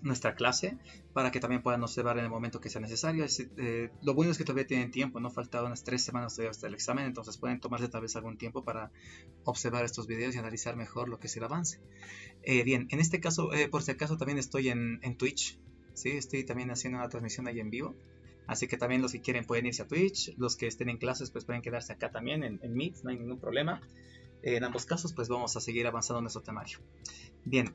nuestra clase para que también puedan observar en el momento que sea necesario. Lo bueno es que todavía tienen tiempo, no falta unas 3 semanas todavía hasta el examen, entonces pueden tomarse tal vez algún tiempo para observar estos videos y analizar mejor lo que es el avance. Bien, en este caso, por si acaso, también estoy en Twitch, ¿sí? Estoy también haciendo una transmisión ahí en vivo. Así que también los que quieren pueden irse a Twitch, los que estén en clases pues pueden quedarse acá también en Meet, no hay ningún problema. En ambos casos pues vamos a seguir avanzando en nuestro temario. Bien,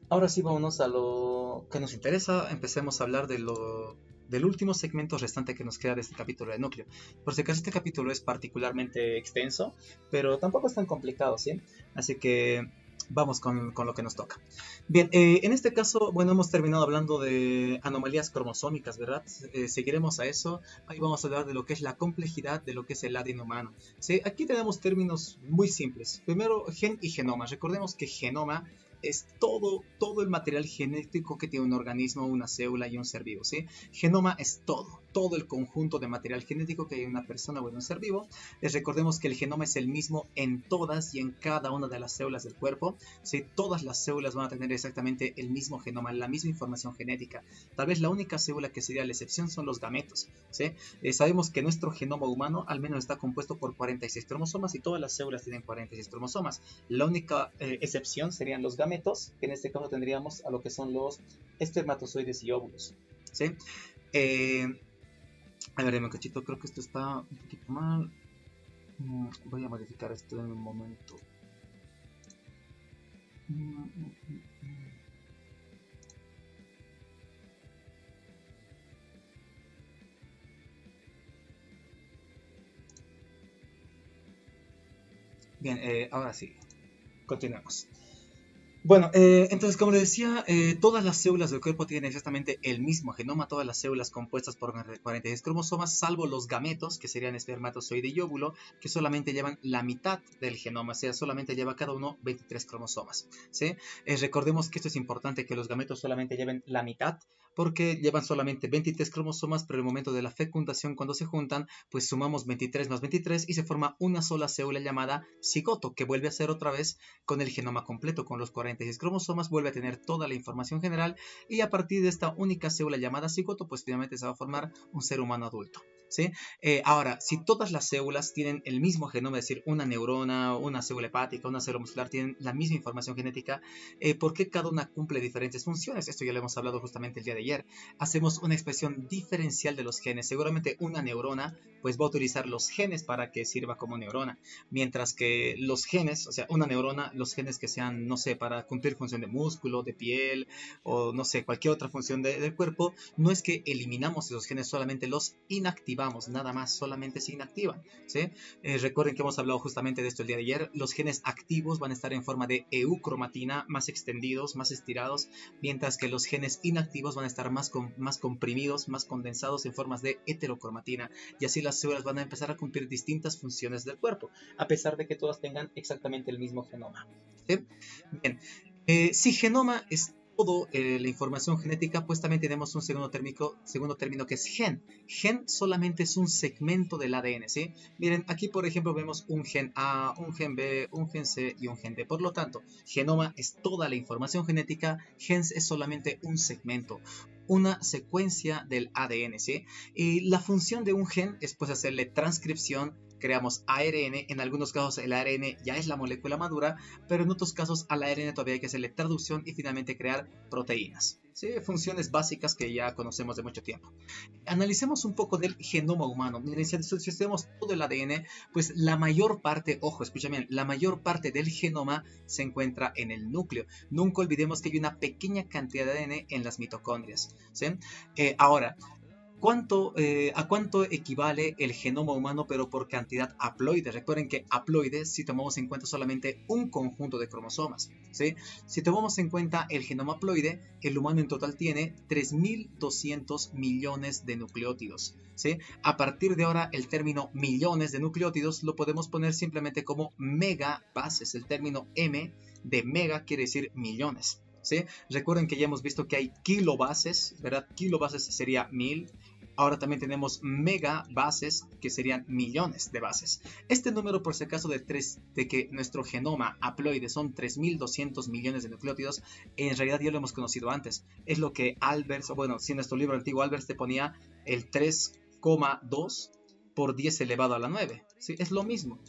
ahora sí vámonos a lo que nos interesa. Empecemos a hablar del último segmento restante que nos queda de este capítulo de núcleo. Por si acaso este capítulo es particularmente extenso, pero tampoco es tan complicado, ¿sí? Así que vamos con lo que nos toca. Bien, en este caso, bueno, hemos terminado hablando de anomalías cromosómicas, ¿verdad? Seguiremos a eso. Ahí vamos a hablar de lo que es la complejidad de lo que es el ADN humano. ¿Sí? Aquí tenemos términos muy simples. Primero, gen y genoma. Recordemos que genoma es todo el material genético que tiene un organismo, una célula y un ser vivo, ¿sí? Genoma es todo el conjunto de material genético que hay en una persona o en un ser vivo. Recordemos que el genoma es el mismo en todas y en cada una de las células del cuerpo, ¿sí? Todas las células van a tener exactamente el mismo genoma, la misma información genética. Tal vez la única célula que sería la excepción son los gametos, ¿sí? Sabemos que nuestro genoma humano al menos está compuesto por 46 cromosomas y todas las células tienen 46 cromosomas. La única excepción serían los gametos, que en este caso tendríamos a lo que son los espermatozoides y óvulos, ¿sí? A ver, un cachito, creo que esto está un poquito mal. Voy a modificar esto en un momento. Bien, ahora sí, continuemos. Bueno, entonces como les decía, todas las células del cuerpo tienen exactamente el mismo genoma, todas las células compuestas por 46 cromosomas, salvo los gametos, que serían espermatozoide y óvulo, que solamente llevan la mitad del genoma, o sea, solamente lleva cada uno 23 cromosomas, ¿sí? Recordemos que esto es importante, que los gametos solamente lleven la mitad, porque llevan solamente 23 cromosomas, pero en el momento de la fecundación, cuando se juntan, pues sumamos 23 más 23 y se forma una sola célula llamada cigoto, que vuelve a ser otra vez con el genoma completo, con los 46 cromosomas, vuelve a tener toda la información general y a partir de esta única célula llamada cigoto, pues finalmente se va a formar un ser humano adulto, ¿sí? Ahora, si todas las células tienen el mismo genoma, es decir, una neurona, una célula hepática, una célula muscular, tienen la misma información genética, ¿por qué cada una cumple diferentes funciones? Esto ya lo hemos hablado justamente el día de ayer. Hacemos una expresión diferencial de los genes. Seguramente una neurona pues va a utilizar los genes para que sirva como neurona, mientras que los genes, o sea, una neurona, los genes que sean, no sé, para cumplir función de músculo, de piel o no sé, cualquier otra función del cuerpo, no es que eliminamos esos genes, solamente los inactivamos, nada más, solamente se inactivan, ¿sí? Recuerden que hemos hablado justamente de esto el día de ayer. Los genes activos van a estar en forma de eucromatina, más extendidos, más estirados, mientras que los genes inactivos van a estar más comprimidos, más condensados en formas de heterocromatina, y así las células van a empezar a cumplir distintas funciones del cuerpo, a pesar de que todas tengan exactamente el mismo genoma, ¿sí? Bien, si genoma es todo la información genética, pues también tenemos un segundo término que es gen. Gen solamente es un segmento del ADN, ¿sí? Miren, aquí por ejemplo vemos un gen A, un gen B, un gen C y un gen D. Por lo tanto, genoma es toda la información genética, gen es solamente un segmento, una secuencia del ADN, ¿sí? Y la función de un gen es pues hacerle transcripción, creamos ARN, en algunos casos el ARN ya es la molécula madura, pero en otros casos al ARN todavía hay que hacerle traducción y finalmente crear proteínas, ¿sí? Funciones básicas que ya conocemos de mucho tiempo. Analicemos un poco del genoma humano. Miren, si estudiamos todo el ADN, pues la mayor parte, ojo, escúchame bien, la mayor parte del genoma se encuentra en el núcleo. Nunca olvidemos que hay una pequeña cantidad de ADN en las mitocondrias, ¿sí? Ahora, ¿a cuánto equivale el genoma humano, pero por cantidad haploide? Recuerden que haploide, si tomamos en cuenta solamente un conjunto de cromosomas, ¿sí? Si tomamos en cuenta el genoma haploide, el humano en total tiene 3.200 millones de nucleótidos, ¿sí? A partir de ahora, el término millones de nucleótidos lo podemos poner simplemente como megabases. El término M de mega quiere decir millones, ¿sí? Recuerden que ya hemos visto que hay kilobases, ¿verdad? Kilobases sería 1000. Ahora también tenemos megabases, que serían millones de bases. Este número, por si acaso, de que nuestro genoma haploide son 3.200 millones de nucleótidos, en realidad ya lo hemos conocido antes. Es lo que Albers, o bueno, si en nuestro libro antiguo Albers te ponía el 3,2 por 10 elevado a la 9. ¿Sí? Es lo mismo.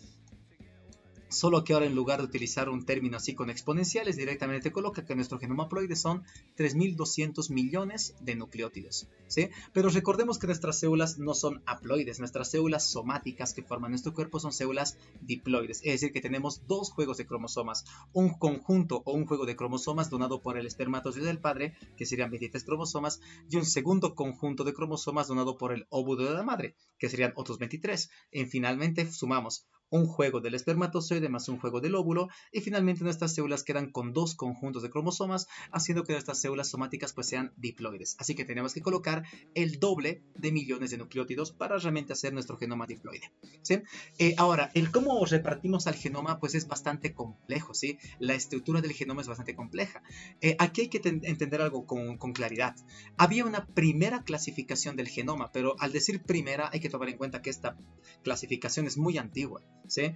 Solo que ahora, en lugar de utilizar un término así con exponenciales, directamente te coloca que nuestro genoma haploide son 3.200 millones de nucleótidos, ¿sí? Pero recordemos que nuestras células no son haploides. Nuestras células somáticas que forman nuestro cuerpo son células diploides. Es decir, que tenemos dos juegos de cromosomas. Un conjunto o un juego de cromosomas donado por el espermatozoide del padre, que serían 23 cromosomas, y un segundo conjunto de cromosomas donado por el óvulo de la madre, que serían otros 23. Y finalmente sumamos un juego del espermatozoide más un juego del óvulo, y finalmente nuestras células quedan con dos conjuntos de cromosomas, haciendo que nuestras células somáticas pues sean diploides. Así que tenemos que colocar el doble de millones de nucleótidos para realmente hacer nuestro genoma diploide, ¿sí? Ahora, el cómo repartimos al genoma pues es bastante complejo, ¿sí? La estructura del genoma es bastante compleja. Aquí hay que entender algo con claridad. Había una primera clasificación del genoma, pero al decir primera hay que tomar en cuenta que esta clasificación es muy antigua, ¿sí?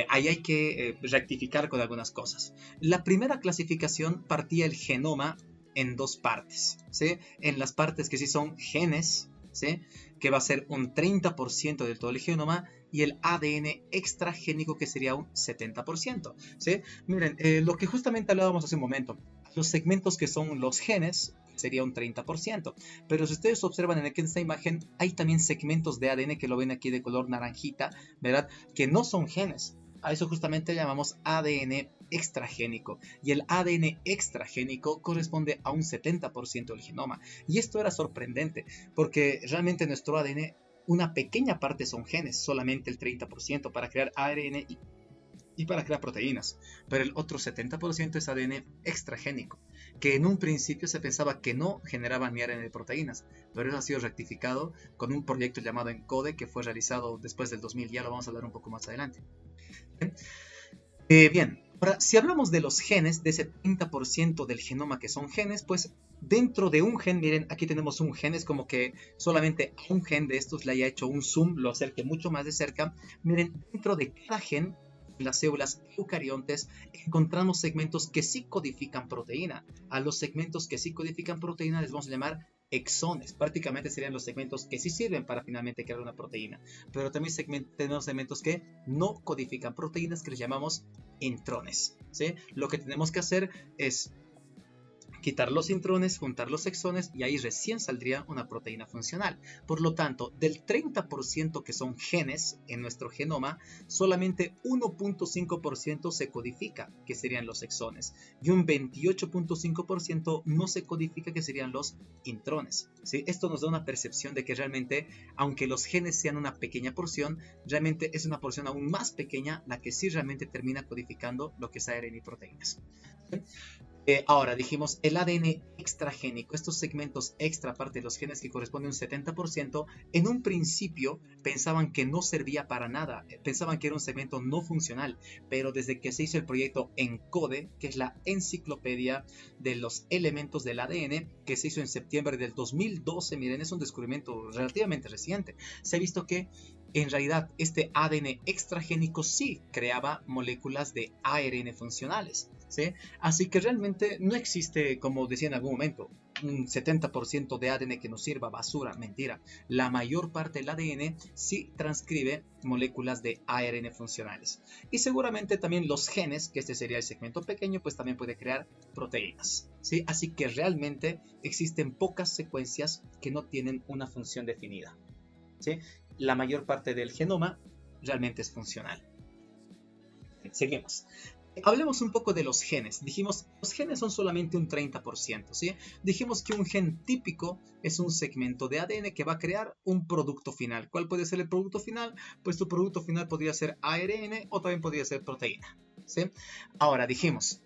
Ahí hay que rectificar con algunas cosas. La primera clasificación partía el genoma en dos partes, ¿sí? En las partes que sí son genes, ¿sí? Que va a ser un 30% de todo el genoma, y el ADN extragénico, que sería un 70%, ¿sí? Miren, lo que justamente hablábamos hace un momento, los segmentos que son los genes sería un 30%, pero si ustedes observan en esta imagen, hay también segmentos de ADN que lo ven aquí de color naranjita, ¿verdad? Que no son genes. A eso justamente llamamos ADN extragénico, y el ADN extragénico corresponde a un 70% del genoma. Y esto era sorprendente, porque realmente nuestro ADN, una pequeña parte son genes, solamente el 30% para crear ARN y para crear proteínas, pero el otro 70% es ADN extragénico, que en un principio se pensaba que no generaba ni ARN de proteínas, pero eso ha sido rectificado con un proyecto llamado ENCODE, que fue realizado después del 2000, ya lo vamos a hablar un poco más adelante. Bien, ahora, si hablamos de los genes, de ese 30% del genoma que son genes, pues dentro de un gen, miren, aquí tenemos un gen, es como que solamente a un gen de estos le haya hecho un zoom, lo acerque mucho más de cerca. Miren, dentro de cada gen, en las células eucariontes, encontramos segmentos que sí codifican proteína. A los segmentos que sí codifican proteína les vamos a llamar exones. Prácticamente serían los segmentos que sí sirven para finalmente crear una proteína. Pero también tenemos segmentos que no codifican proteínas, que les llamamos intrones, ¿sí? Lo que tenemos que hacer es quitar los intrones, juntar los exones, y ahí recién saldría una proteína funcional. Por lo tanto, del 30% que son genes en nuestro genoma, solamente 1.5% se codifica, que serían los exones, y un 28.5% no se codifica, que serían los intrones, ¿sí? Esto nos da una percepción de que realmente, aunque los genes sean una pequeña porción, realmente es una porción aún más pequeña la que sí realmente termina codificando lo que es ARN y proteínas, ¿sí? Ahora dijimos el ADN extragénico, estos segmentos extra, aparte de los genes, que corresponden a un 70%, en un principio pensaban que no servía para nada, pensaban que era un segmento no funcional, pero desde que se hizo el proyecto ENCODE, que es la enciclopedia de los elementos del ADN, que se hizo en septiembre del 2012, miren, es un descubrimiento relativamente reciente, se ha visto que en realidad este ADN extragénico sí creaba moléculas de ARN funcionales, ¿sí? Así que realmente no existe, como decía en algún momento, un 70% de ADN que nos sirva, basura, mentira. La mayor parte del ADN sí transcribe moléculas de ARN funcionales. Y seguramente también los genes, que este sería el segmento pequeño, pues también puede crear proteínas, ¿sí? Así que realmente existen pocas secuencias que no tienen una función definida, ¿sí? La mayor parte del genoma realmente es funcional. Seguimos. Hablemos un poco de los genes. Dijimos, los genes son solamente un 30%, ¿sí? Dijimos que un gen típico es un segmento de ADN que va a crear un producto final. ¿Cuál puede ser el producto final? Pues tu producto final podría ser ARN o también podría ser proteína, ¿sí? Ahora, dijimos,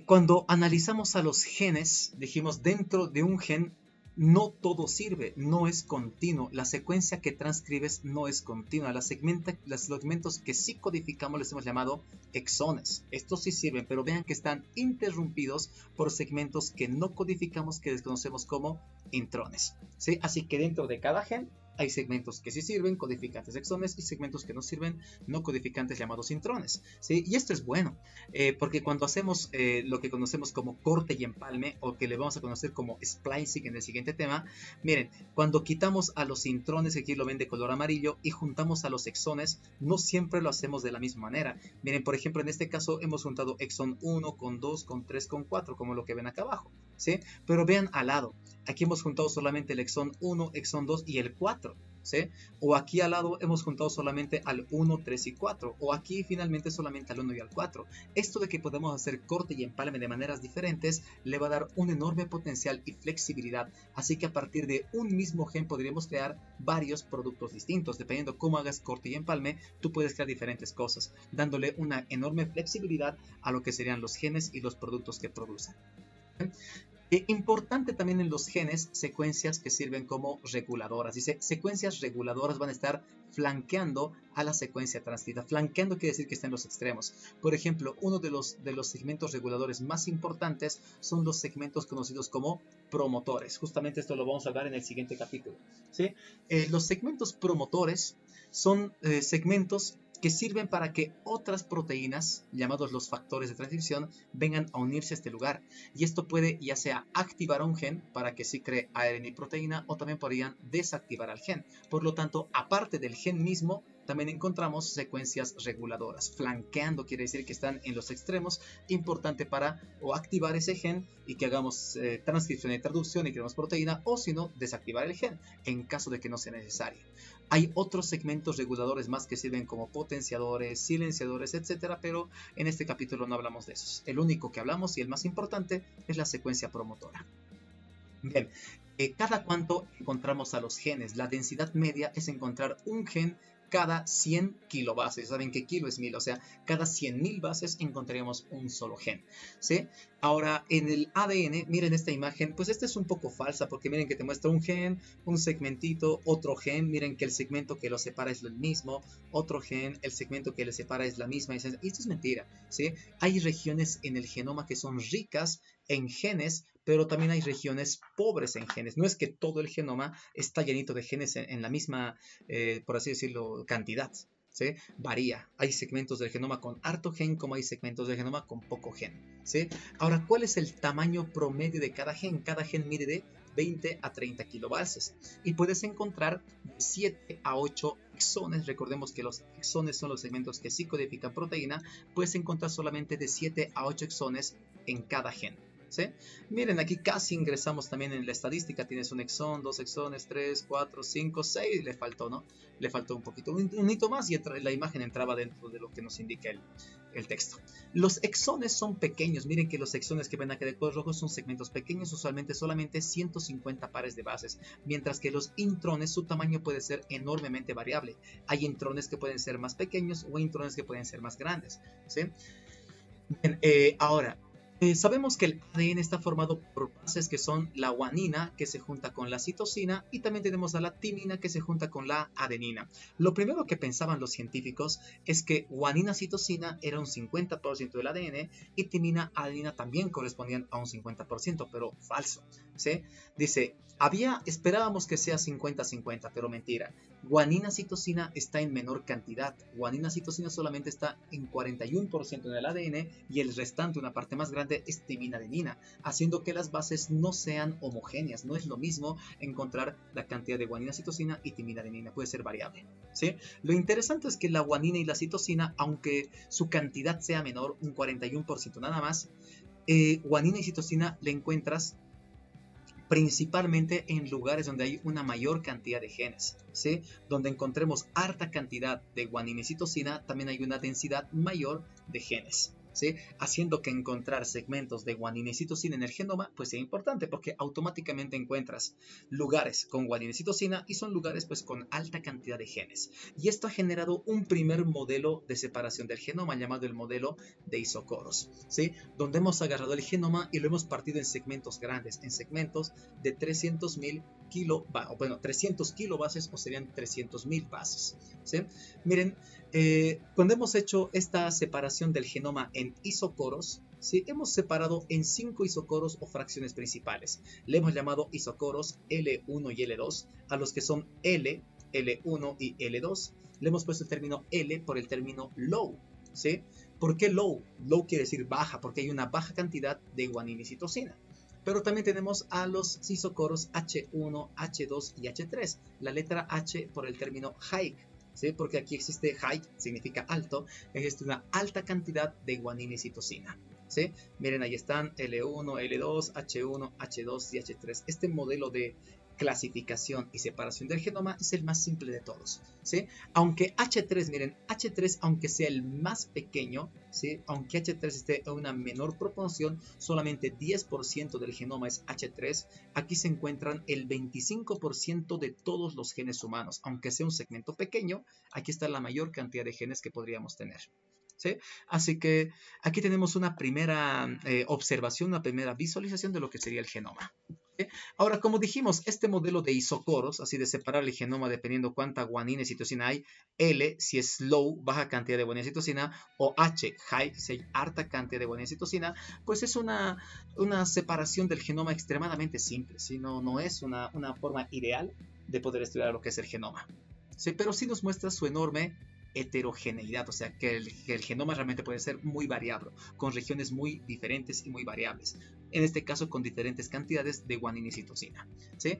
cuando analizamos a los genes, dijimos, dentro de un gen No todo sirve, no es continuo. La secuencia que transcribes no es continua. Los segmentos que sí codificamos les hemos llamado exones. Estos sí sirven, pero vean que están interrumpidos por segmentos que no codificamos, que desconocemos como intrones. ¿Sí? Así que dentro de cada gen hay segmentos que sí sirven, codificantes exones, y segmentos que no sirven, no codificantes llamados intrones. ¿Sí? Y esto es bueno, porque cuando hacemos lo que conocemos como corte y empalme, o que le vamos a conocer como splicing en el siguiente tema, miren, cuando quitamos a los intrones, que aquí lo ven de color amarillo, y juntamos a los exones, no siempre lo hacemos de la misma manera. Miren, por ejemplo, en este caso hemos juntado exón 1 con 2, con 3, con 4, como lo que ven acá abajo. ¿Sí? Pero vean al lado, aquí hemos juntado solamente el exón 1, exón 2 y el 4. ¿Sí? O aquí al lado hemos juntado solamente al 1, 3 y 4, o aquí finalmente solamente al 1 y al 4. Esto de que podemos hacer corte y empalme de maneras diferentes le va a dar un enorme potencial y flexibilidad, así que a partir de un mismo gen podríamos crear varios productos distintos. Dependiendo cómo hagas corte y empalme, tú puedes crear diferentes cosas, dándole una enorme flexibilidad a lo que serían los genes y los productos que producen. Importante también en los genes, secuencias que sirven como reguladoras. Dice, secuencias reguladoras van a estar flanqueando a la secuencia transcrita. Flanqueando quiere decir que está en los extremos. Por ejemplo, uno de los segmentos reguladores más importantes son los segmentos conocidos como promotores. Justamente esto lo vamos a hablar en el siguiente capítulo. ¿Sí? Los segmentos promotores son segmentos que sirven para que otras proteínas, llamados los factores de transcripción, vengan a unirse a este lugar. Y esto puede ya sea activar a un gen para que sí cree ARN y proteína, o también podrían desactivar al gen. Por lo tanto, aparte del gen mismo, también encontramos secuencias reguladoras. Flanqueando quiere decir que están en los extremos, importante para o activar ese gen y que hagamos transcripción y traducción y creemos proteína, o si no, desactivar el gen en caso de que no sea necesario. Hay otros segmentos reguladores más que sirven como potenciadores, silenciadores, etc., pero en este capítulo no hablamos de esos. El único que hablamos y el más importante es la secuencia promotora. Bien, cada cuánto encontramos a los genes. La densidad media es encontrar un gen cada 100 kilobases. Saben que kilo es 1000, o sea, cada 100.000 bases encontraríamos un solo gen. ¿Sí? Ahora, en el ADN, miren esta imagen, pues esta es un poco falsa, porque miren que te muestra un gen, un segmentito, otro gen, miren que el segmento que lo separa es el mismo, otro gen, el segmento que le separa es la misma, y esto es mentira. ¿Sí? Hay regiones en el genoma que son ricas en genes, pero también hay regiones pobres en genes. No es que todo el genoma está llenito de genes en la misma, por así decirlo, cantidad. ¿Sí? Varía. Hay segmentos del genoma con harto gen, como hay segmentos del genoma con poco gen. ¿Sí? Ahora, ¿cuál es el tamaño promedio de cada gen? Cada gen mide de 20 a 30 kilobases y puedes encontrar de 7 a 8 exones. Recordemos que los exones son los segmentos que sí codifican proteína. Puedes encontrar solamente de 7 a 8 exones en cada gen. ¿Sí? Miren, aquí casi ingresamos también en la estadística. Tienes un exón, 2 exones, 3, 4, 5, 6. Le faltó, ¿no? Le faltó un poquito, un hito más, y la imagen entraba dentro de lo que nos indica el texto. Los exones son pequeños. Miren que los exones que ven aquí de color rojo son segmentos pequeños, usualmente solamente 150 pares de bases, mientras que los intrones, su tamaño puede ser enormemente variable. Hay intrones que pueden ser más pequeños o intrones que pueden ser más grandes. ¿Sí? Bien, ahora, sabemos que el ADN está formado por bases que son la guanina, que se junta con la citosina, y también tenemos a la timina, que se junta con la adenina. Lo primero que pensaban los científicos es que guanina-citosina era un 50% del ADN y timina-adenina también correspondían a un 50%, pero falso. ¿Sí? Dice, esperábamos que sea 50-50, pero mentira. Guanina-citosina está en menor cantidad. Guanina-citosina solamente está en 41% en el ADN y el restante, una parte más grande, es timina-adenina, haciendo que las bases no sean homogéneas. No es lo mismo encontrar la cantidad de guanina-citosina y timina-adenina, puede ser variable. ¿Sí? Lo interesante es que la guanina y la citosina, aunque su cantidad sea menor, un 41% nada más, guanina y citosina le encuentras principalmente en lugares donde hay una mayor cantidad de genes, ¿sí? Donde encontremos harta cantidad de guanina y citosina, también hay una densidad mayor de genes. ¿sí? Haciendo que encontrar segmentos de guaninecitocina en el genoma pues sea importante porque automáticamente encuentras lugares con guaninecitocina y son lugares pues con alta cantidad de genes. Y esto ha generado un primer modelo de separación del genoma llamado el modelo de Isocoros, ¿sí? Donde hemos agarrado el genoma y lo hemos partido en segmentos grandes, en segmentos de 300.000 300 kilobases o serían 300.000 bases, ¿sí? Miren, cuando hemos hecho esta separación del genoma en isocoros, ¿sí? Hemos separado en 5 isocoros o fracciones principales. Le hemos llamado isocoros L1 y L2, a los que son L1 y L2. Le hemos puesto el término L por el término low, ¿sí? ¿Por qué low? Low quiere decir baja, porque hay una baja cantidad de guaninecitocina. Pero también tenemos a los isocoros H1, H2 y H3. La letra H por el término high, ¿sí? Porque aquí existe high, significa alto, existe una alta cantidad de guaninecitocina, ¿sí? Miren, ahí están L1, L2, H1, H2 y H3. Este modelo de clasificación y separación del genoma es el más simple de todos, ¿sí? Aunque H3, miren, H3 aunque sea el más pequeño, ¿sí? Aunque H3 esté en una menor proporción, solamente 10% del genoma es H3, aquí se encuentran el 25% de todos los genes humanos, aunque sea un segmento pequeño, aquí está la mayor cantidad de genes que podríamos tener, ¿sí? Así que aquí tenemos una primera observación, una primera visualización de lo que sería el genoma. ¿Sí? Ahora, como dijimos, este modelo de isocoros, así de separar el genoma dependiendo cuánta guaninecitocina hay, L si es low, baja cantidad de guaninecitocina, o H, high, si hay harta cantidad de guaninecitocina, pues es una separación del genoma extremadamente simple, ¿sí? No es una forma ideal de poder estudiar lo que es el genoma, ¿sí? Pero sí nos muestra su enorme heterogeneidad, o sea que el genoma realmente puede ser muy variable, con regiones muy diferentes y muy variables, en este caso con diferentes cantidades de guaninecitocina, ¿sí?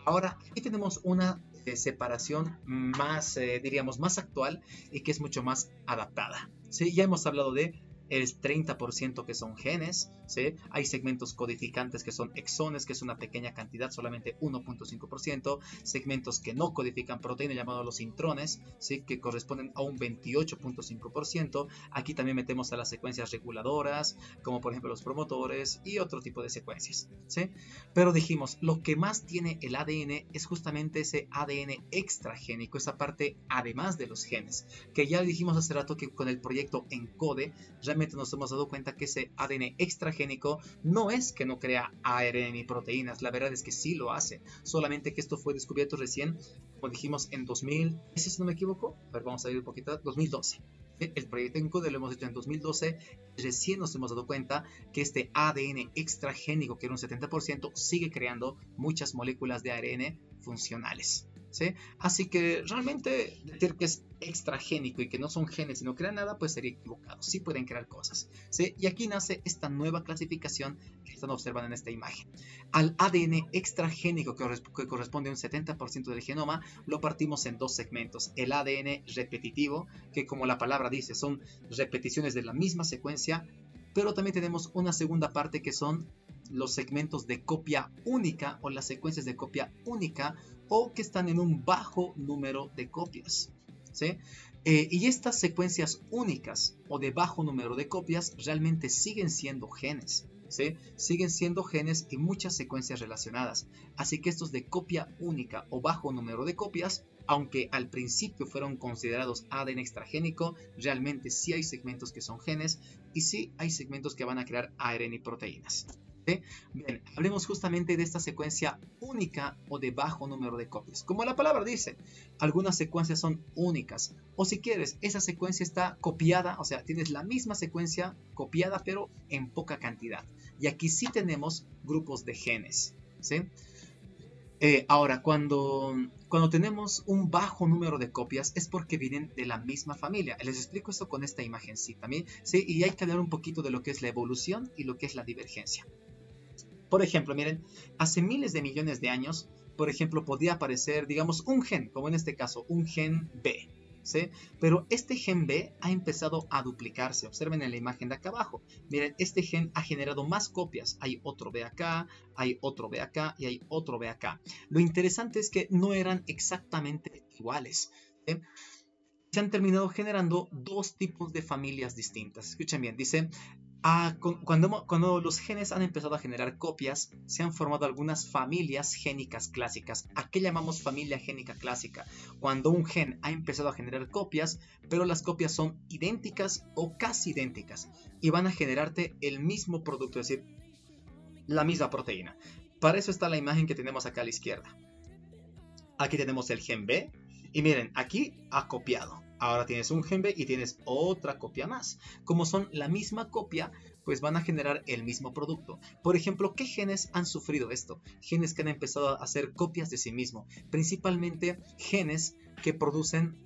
Ahora aquí tenemos una separación más, diríamos, más actual y que es mucho más adaptada, ¿sí? Ya hemos hablado de el 30% que son genes, ¿sí? Hay segmentos codificantes que son exones, que es una pequeña cantidad, solamente 1.5%, segmentos que no codifican proteínas llamados los intrones, ¿sí? Que corresponden a un 28.5%. Aquí también metemos a las secuencias reguladoras, como por ejemplo los promotores y otro tipo de secuencias, ¿sí? Pero dijimos, lo que más tiene el ADN es justamente ese ADN extragénico, esa parte además de los genes, que ya dijimos hace rato que con el proyecto ENCODE realmente nos hemos dado cuenta que ese ADN extragénico no es que no crea ARN ni proteínas, la verdad es que sí lo hace, solamente que esto fue descubierto recién, como dijimos, en 2000, si no me equivoco, a ver, vamos a ver un poquito, 2012. El proyecto ENCODE lo hemos hecho en 2012, recién nos hemos dado cuenta que este ADN extragénico, que era un 70%, sigue creando muchas moléculas de ARN funcionales, ¿sí? Así que realmente decir que es extragénico y que no son genes y no crean nada, pues sería equivocado. Sí pueden crear cosas, ¿sí? Y aquí nace esta nueva clasificación que están observando en esta imagen. Al ADN extragénico que corresponde a un 70% del genoma, lo partimos en dos segmentos. El ADN repetitivo, que como la palabra dice, son repeticiones de la misma secuencia, pero también tenemos una segunda parte que son los segmentos de copia única o las secuencias de copia única o que están en un bajo número de copias, ¿sí? Y estas secuencias únicas o de bajo número de copias realmente siguen siendo genes, ¿sí? Siguen siendo genes y muchas secuencias relacionadas. Así que estos de copia única o bajo número de copias, aunque al principio fueron considerados ADN extragénico, realmente sí hay segmentos que son genes y sí hay segmentos que van a crear ARN y proteínas. ¿Sí? Bien, hablemos justamente de esta secuencia única o de bajo número de copias. Como la palabra dice, algunas secuencias son únicas. O si quieres, esa secuencia está copiada, o sea, tienes la misma secuencia copiada pero en poca cantidad. Y aquí sí tenemos grupos de genes, ¿sí? Ahora, cuando tenemos un bajo número de copias es porque vienen de la misma familia. Les explico esto con esta imagencita también, ¿sí? Y hay que hablar un poquito de lo que es la evolución y lo que es la divergencia. Por ejemplo, miren, hace miles de millones de años, por ejemplo, podía aparecer, digamos, un gen, como en este caso, un gen B, ¿sí? Pero este gen B ha empezado a duplicarse. Observen en la imagen de acá abajo. Miren, este gen ha generado más copias. Hay otro B acá, hay otro B acá y hay otro B acá. Lo interesante es que no eran exactamente iguales, ¿sí? Se han terminado generando dos tipos de familias distintas. Escuchen bien, dice, cuando los genes han empezado a generar copias, se han formado algunas familias génicas clásicas. ¿A qué llamamos familia génica clásica? Cuando un gen ha empezado a generar copias, pero las copias son idénticas o casi idénticas y van a generarte el mismo producto, es decir, la misma proteína. Para eso está la imagen que tenemos acá a la izquierda. Aquí tenemos el gen B y miren, aquí ha copiado. Ahora tienes un gen B y tienes otra copia más. Como son la misma copia, pues van a generar el mismo producto. Por ejemplo, ¿qué genes han sufrido esto? Genes que han empezado a hacer copias de sí mismo. Principalmente genes que producen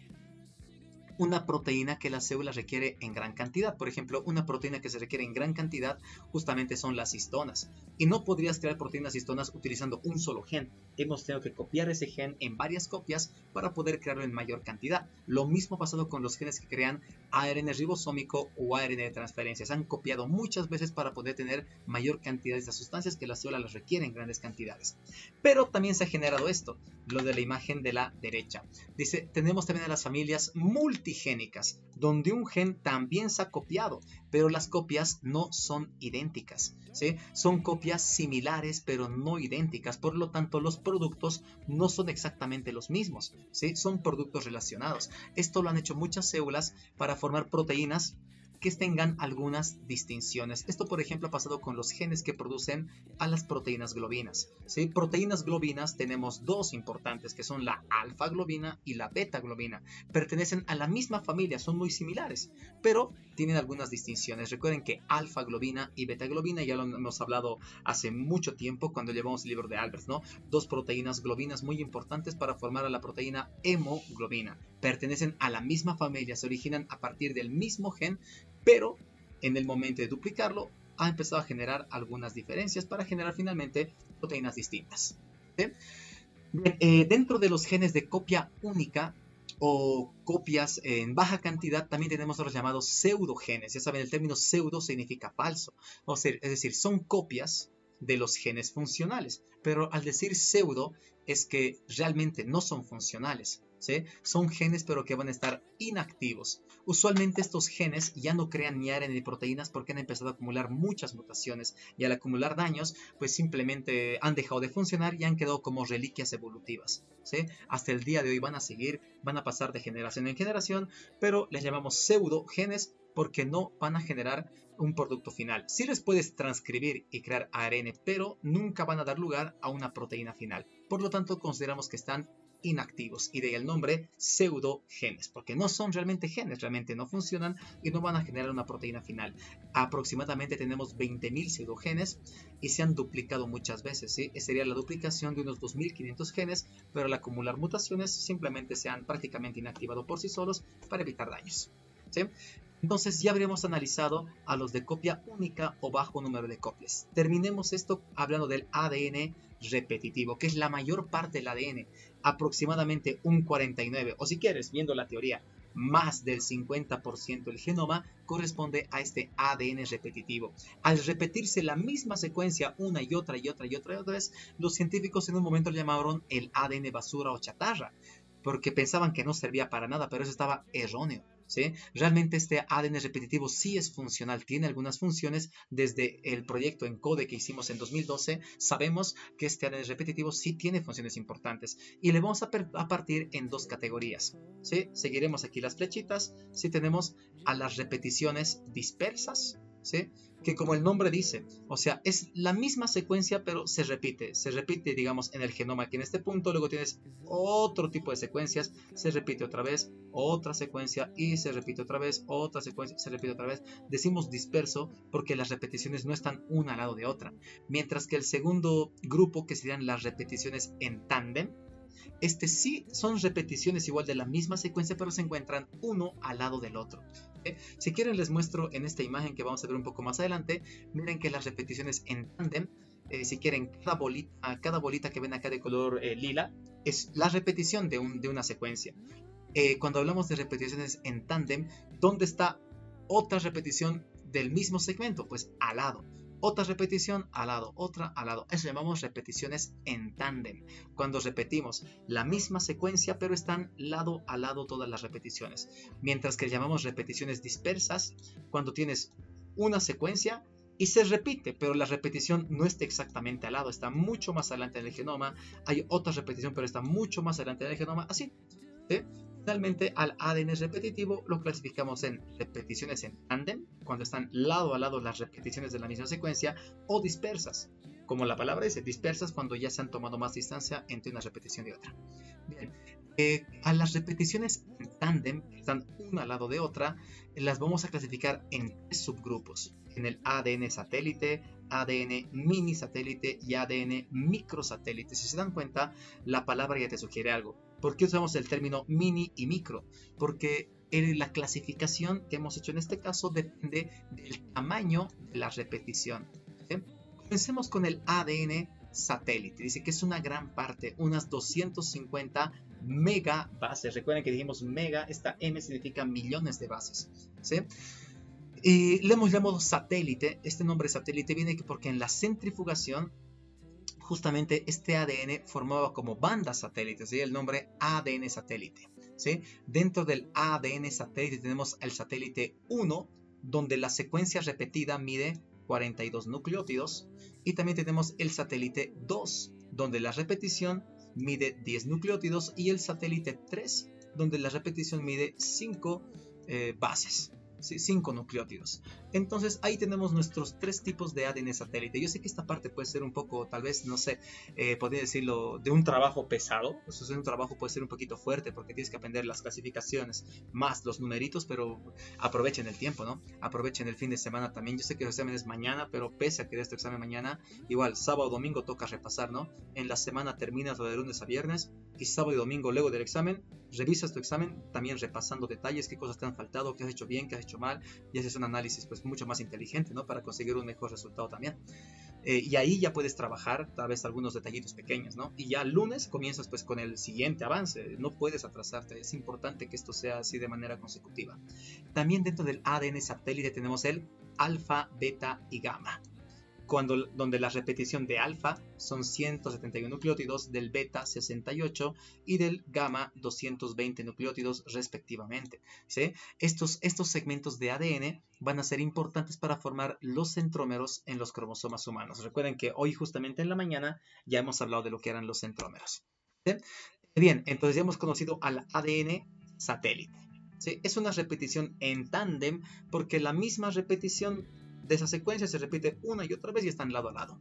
una proteína que la célula requiere en gran cantidad. Por ejemplo, una proteína que se requiere en gran cantidad justamente son las histonas. Y no podrías crear proteínas histonas utilizando un solo gen. Hemos tenido que copiar ese gen en varias copias para poder crearlo en mayor cantidad. Lo mismo ha pasado con los genes que crean ARN ribosómico o ARN de transferencia. Se han copiado muchas veces para poder tener mayor cantidad de esas sustancias que la célula las requiere en grandes cantidades. Pero también se ha generado esto, lo de la imagen de la derecha. Dice, tenemos también a las familias multigénicas, donde un gen también se ha copiado, pero las copias no son idénticas, ¿sí? Son copias similares, pero no idénticas. Por lo tanto, los productos no son exactamente los mismos, ¿sí? Son productos relacionados. Esto lo han hecho muchas células para formar proteínas que tengan algunas distinciones. Esto, por ejemplo, ha pasado con los genes que producen a las proteínas globinas. ¿Sí? Proteínas globinas tenemos dos importantes, que son la alfa globina y la beta globina. Pertenecen a la misma familia, son muy similares, pero tienen algunas distinciones. Recuerden que alfa globina y beta globina, ya lo hemos hablado hace mucho tiempo cuando llevamos el libro de Albert, ¿no? Dos proteínas globinas muy importantes para formar a la proteína hemoglobina. Pertenecen a la misma familia, se originan a partir del mismo gen, pero en el momento de duplicarlo ha empezado a generar algunas diferencias para generar finalmente proteínas distintas. ¿Sí? Bien, dentro de los genes de copia única o copias en baja cantidad también tenemos los llamados pseudogenes. Ya saben, el término pseudo significa falso, es decir, son copias de los genes funcionales, pero al decir pseudo es que realmente no son funcionales. ¿Sí? Son genes pero que van a estar inactivos. Usualmente estos genes ya no crean ni ARN ni proteínas porque han empezado a acumular muchas mutaciones y al acumular daños pues simplemente han dejado de funcionar y han quedado como reliquias evolutivas. ¿Sí? Hasta el día de hoy van a pasar de generación en generación, pero les llamamos pseudogenes porque no van a generar un producto final. Sí les puedes transcribir y crear ARN, pero nunca van a dar lugar a una proteína final. Por lo tanto, consideramos que están inactivos y de ahí el nombre pseudogenes, porque no son realmente genes, realmente no funcionan y no van a generar una proteína final. Aproximadamente tenemos 20.000 pseudogenes y se han duplicado muchas veces, ¿sí? Sería la duplicación de unos 2.500 genes, pero al acumular mutaciones simplemente se han prácticamente inactivado por sí solos para evitar daños, ¿sí? Entonces ya habríamos analizado a los de copia única o bajo número de copias. Terminemos esto hablando del ADN repetitivo, que es la mayor parte del ADN, aproximadamente un 49, o si quieres, viendo la teoría, más del 50% del genoma corresponde a este ADN repetitivo. Al repetirse la misma secuencia una y otra y otra y otra y otra vez, los científicos en un momento lo llamaron el ADN basura o chatarra, porque pensaban que no servía para nada, pero eso estaba erróneo. ¿Sí? Realmente este ADN repetitivo sí es funcional, tiene algunas funciones. Desde el proyecto ENCODE que hicimos en 2012, sabemos que este ADN repetitivo sí tiene funciones importantes y le vamos a partir en dos categorías. ¿Sí? Seguiremos aquí las flechitas. Si tenemos a las repeticiones dispersas, ¿sí? Que como el nombre dice, o sea, es la misma secuencia pero se repite digamos en el genoma aquí en este punto, luego tienes otro tipo de secuencias, se repite otra vez, otra secuencia y se repite otra vez, otra secuencia, se repite otra vez. Decimos disperso porque las repeticiones no están una al lado de otra, mientras que el segundo grupo, que serían las repeticiones en tándem, sí son repeticiones igual de la misma secuencia, pero se encuentran uno al lado del otro. Si quieren les muestro en esta imagen que vamos a ver un poco más adelante. Miren que las repeticiones en tándem, si quieren, cada bolita que ven acá de color lila es la repetición de una secuencia. Cuando hablamos de repeticiones en tándem, ¿dónde está otra repetición del mismo segmento? Pues al lado. otra repetición al lado, otra al lado. Eso llamamos repeticiones en tándem. Cuando repetimos la misma secuencia, pero están lado a lado todas las repeticiones. Mientras que llamamos repeticiones dispersas, cuando tienes una secuencia y se repite, pero la repetición no está exactamente al lado, está mucho más adelante en el genoma. Hay otra repetición, pero está mucho más adelante en el genoma, así. ¿Sí? Finalmente, al ADN repetitivo lo clasificamos en repeticiones en tándem, cuando están lado a lado las repeticiones de la misma secuencia, o dispersas, como la palabra dice, dispersas cuando ya se han tomado más distancia entre una repetición y otra. Bien, a las repeticiones en tándem, que están una al lado de otra, las vamos a clasificar en tres subgrupos, en el ADN satélite, ADN mini satélite y ADN microsatélite. Si se dan cuenta, la palabra ya te sugiere algo. ¿Por qué usamos el término mini y micro? Porque la clasificación que hemos hecho en este caso depende del tamaño de la repetición. ¿Sí? Comencemos con el ADN satélite. Dice que es una gran parte, unas 250 megabases. Recuerden que dijimos mega, esta M significa millones de bases. ¿Sí? Y le hemos llamado satélite. Este nombre satélite viene porque en la centrifugación justamente este ADN formaba como bandas satélites, ¿sí? El nombre ADN satélite. ¿Sí? Dentro del ADN satélite tenemos el satélite 1, donde la secuencia repetida mide 42 nucleótidos, y también tenemos el satélite 2, donde la repetición mide 10 nucleótidos, y el satélite 3, donde la repetición mide 5 bases. 5 nucleótidos. Entonces ahí tenemos nuestros tres tipos de ADN satélite. Yo sé que esta parte puede ser un poco, tal vez, no sé, podría decirlo, de un trabajo pesado. Eso es un trabajo puede ser un poquito fuerte porque tienes que aprender las clasificaciones más los numeritos, pero aprovechen el tiempo, ¿no? Aprovechen el fin de semana también. Yo sé que el examen es mañana, pero pese a que este examen mañana, igual sábado o domingo toca repasar, ¿no? En la semana terminas lo de lunes a viernes y sábado y domingo luego del examen revisas tu examen también repasando detalles, qué cosas te han faltado, qué has hecho bien, qué has hecho mal, y haces un análisis pues mucho más inteligente, ¿no? Para conseguir un mejor resultado también. Y ahí ya puedes trabajar tal vez algunos detallitos pequeños, ¿no? Y ya el lunes comienzas pues con el siguiente avance, no puedes atrasarte, es importante que esto sea así de manera consecutiva. También dentro del ADN satélite tenemos el alfa, beta y gamma. Donde la repetición de alfa son 171 nucleótidos, del beta 68 y del gamma 220 nucleótidos respectivamente. ¿Sí? Estos segmentos de ADN van a ser importantes para formar los centrómeros en los cromosomas humanos. Recuerden que hoy justamente en la mañana ya hemos hablado de lo que eran los centrómeros. ¿Sí? Bien, entonces ya hemos conocido al ADN satélite. ¿Sí? Es una repetición en tándem porque la misma repetición de esa secuencia se repite una y otra vez y están lado a lado.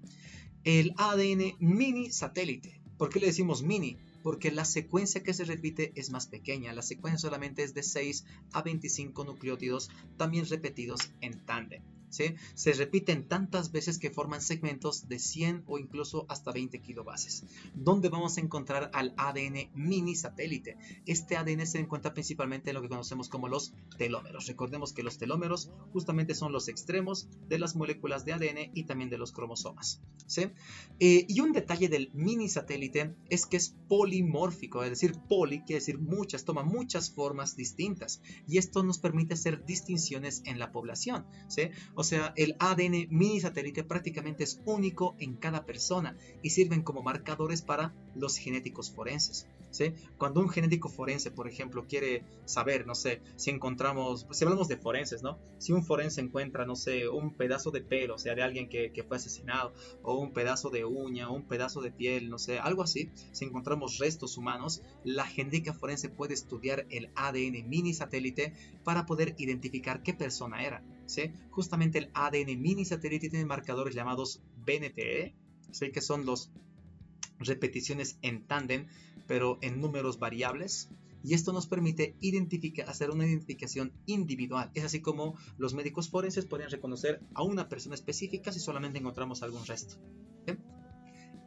El ADN mini satélite. ¿Por qué le decimos mini? Porque la secuencia que se repite es más pequeña. La secuencia solamente es de 6 a 25 nucleótidos, también repetidos en tándem. ¿Sí? Se repiten tantas veces que forman segmentos de 100 o incluso hasta 20 kilobases. ¿Dónde vamos a encontrar al ADN mini satélite? Este ADN se encuentra principalmente en lo que conocemos como los telómeros. Recordemos que los telómeros justamente son los extremos de las moléculas de ADN y también de los cromosomas. ¿Sí? Y un detalle del mini satélite es que es polimórfico, es decir, poli quiere decir muchas, toma muchas formas distintas, y esto nos permite hacer distinciones en la población. ¿Sí? O sea, el ADN mini satélite prácticamente es único en cada persona y sirven como marcadores para los genéticos forenses. ¿Sí? Cuando un genético forense, por ejemplo, quiere saber, no sé, si encontramos, pues si hablamos de forenses, ¿no? Si un forense encuentra, no sé, un pedazo de pelo, o sea, de alguien que fue asesinado, o un pedazo de uña, o un pedazo de piel, no sé, algo así, si encontramos restos humanos, la genética forense puede estudiar el ADN mini satélite para poder identificar qué persona era. ¿Sí? Justamente el ADN mini satélite tiene marcadores llamados BNTE, ¿sí? Que son las repeticiones en tándem, pero en números variables, y esto nos permite hacer una identificación individual. Es así como los médicos forenses pueden reconocer a una persona específica si solamente encontramos algún resto. ¿Sí?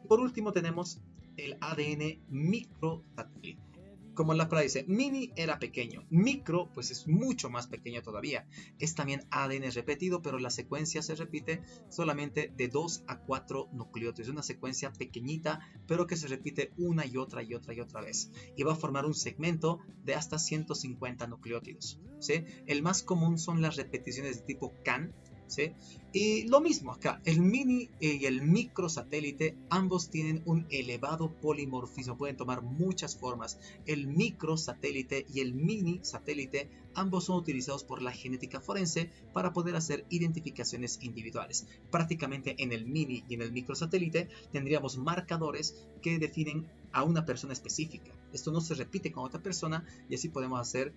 Por último tenemos el ADN microsatélite. Como la palabra dice, mini era pequeño, micro pues es mucho más pequeño todavía. Es también ADN repetido, pero la secuencia se repite solamente de 2 a 4 nucleótidos. Es una secuencia pequeñita, pero que se repite una y otra y otra y otra vez. Y va a formar un segmento de hasta 150 nucleótidos. ¿Sí? El más común son las repeticiones de tipo CAN, ¿sí? Y lo mismo acá, el mini y el microsatélite, ambos tienen un elevado polimorfismo, pueden tomar muchas formas. El microsatélite y el mini satélite, ambos son utilizados por la genética forense para poder hacer identificaciones individuales. Prácticamente en el mini y en el microsatélite tendríamos marcadores que definen a una persona específica. Esto no se repite con otra persona y así podemos hacer,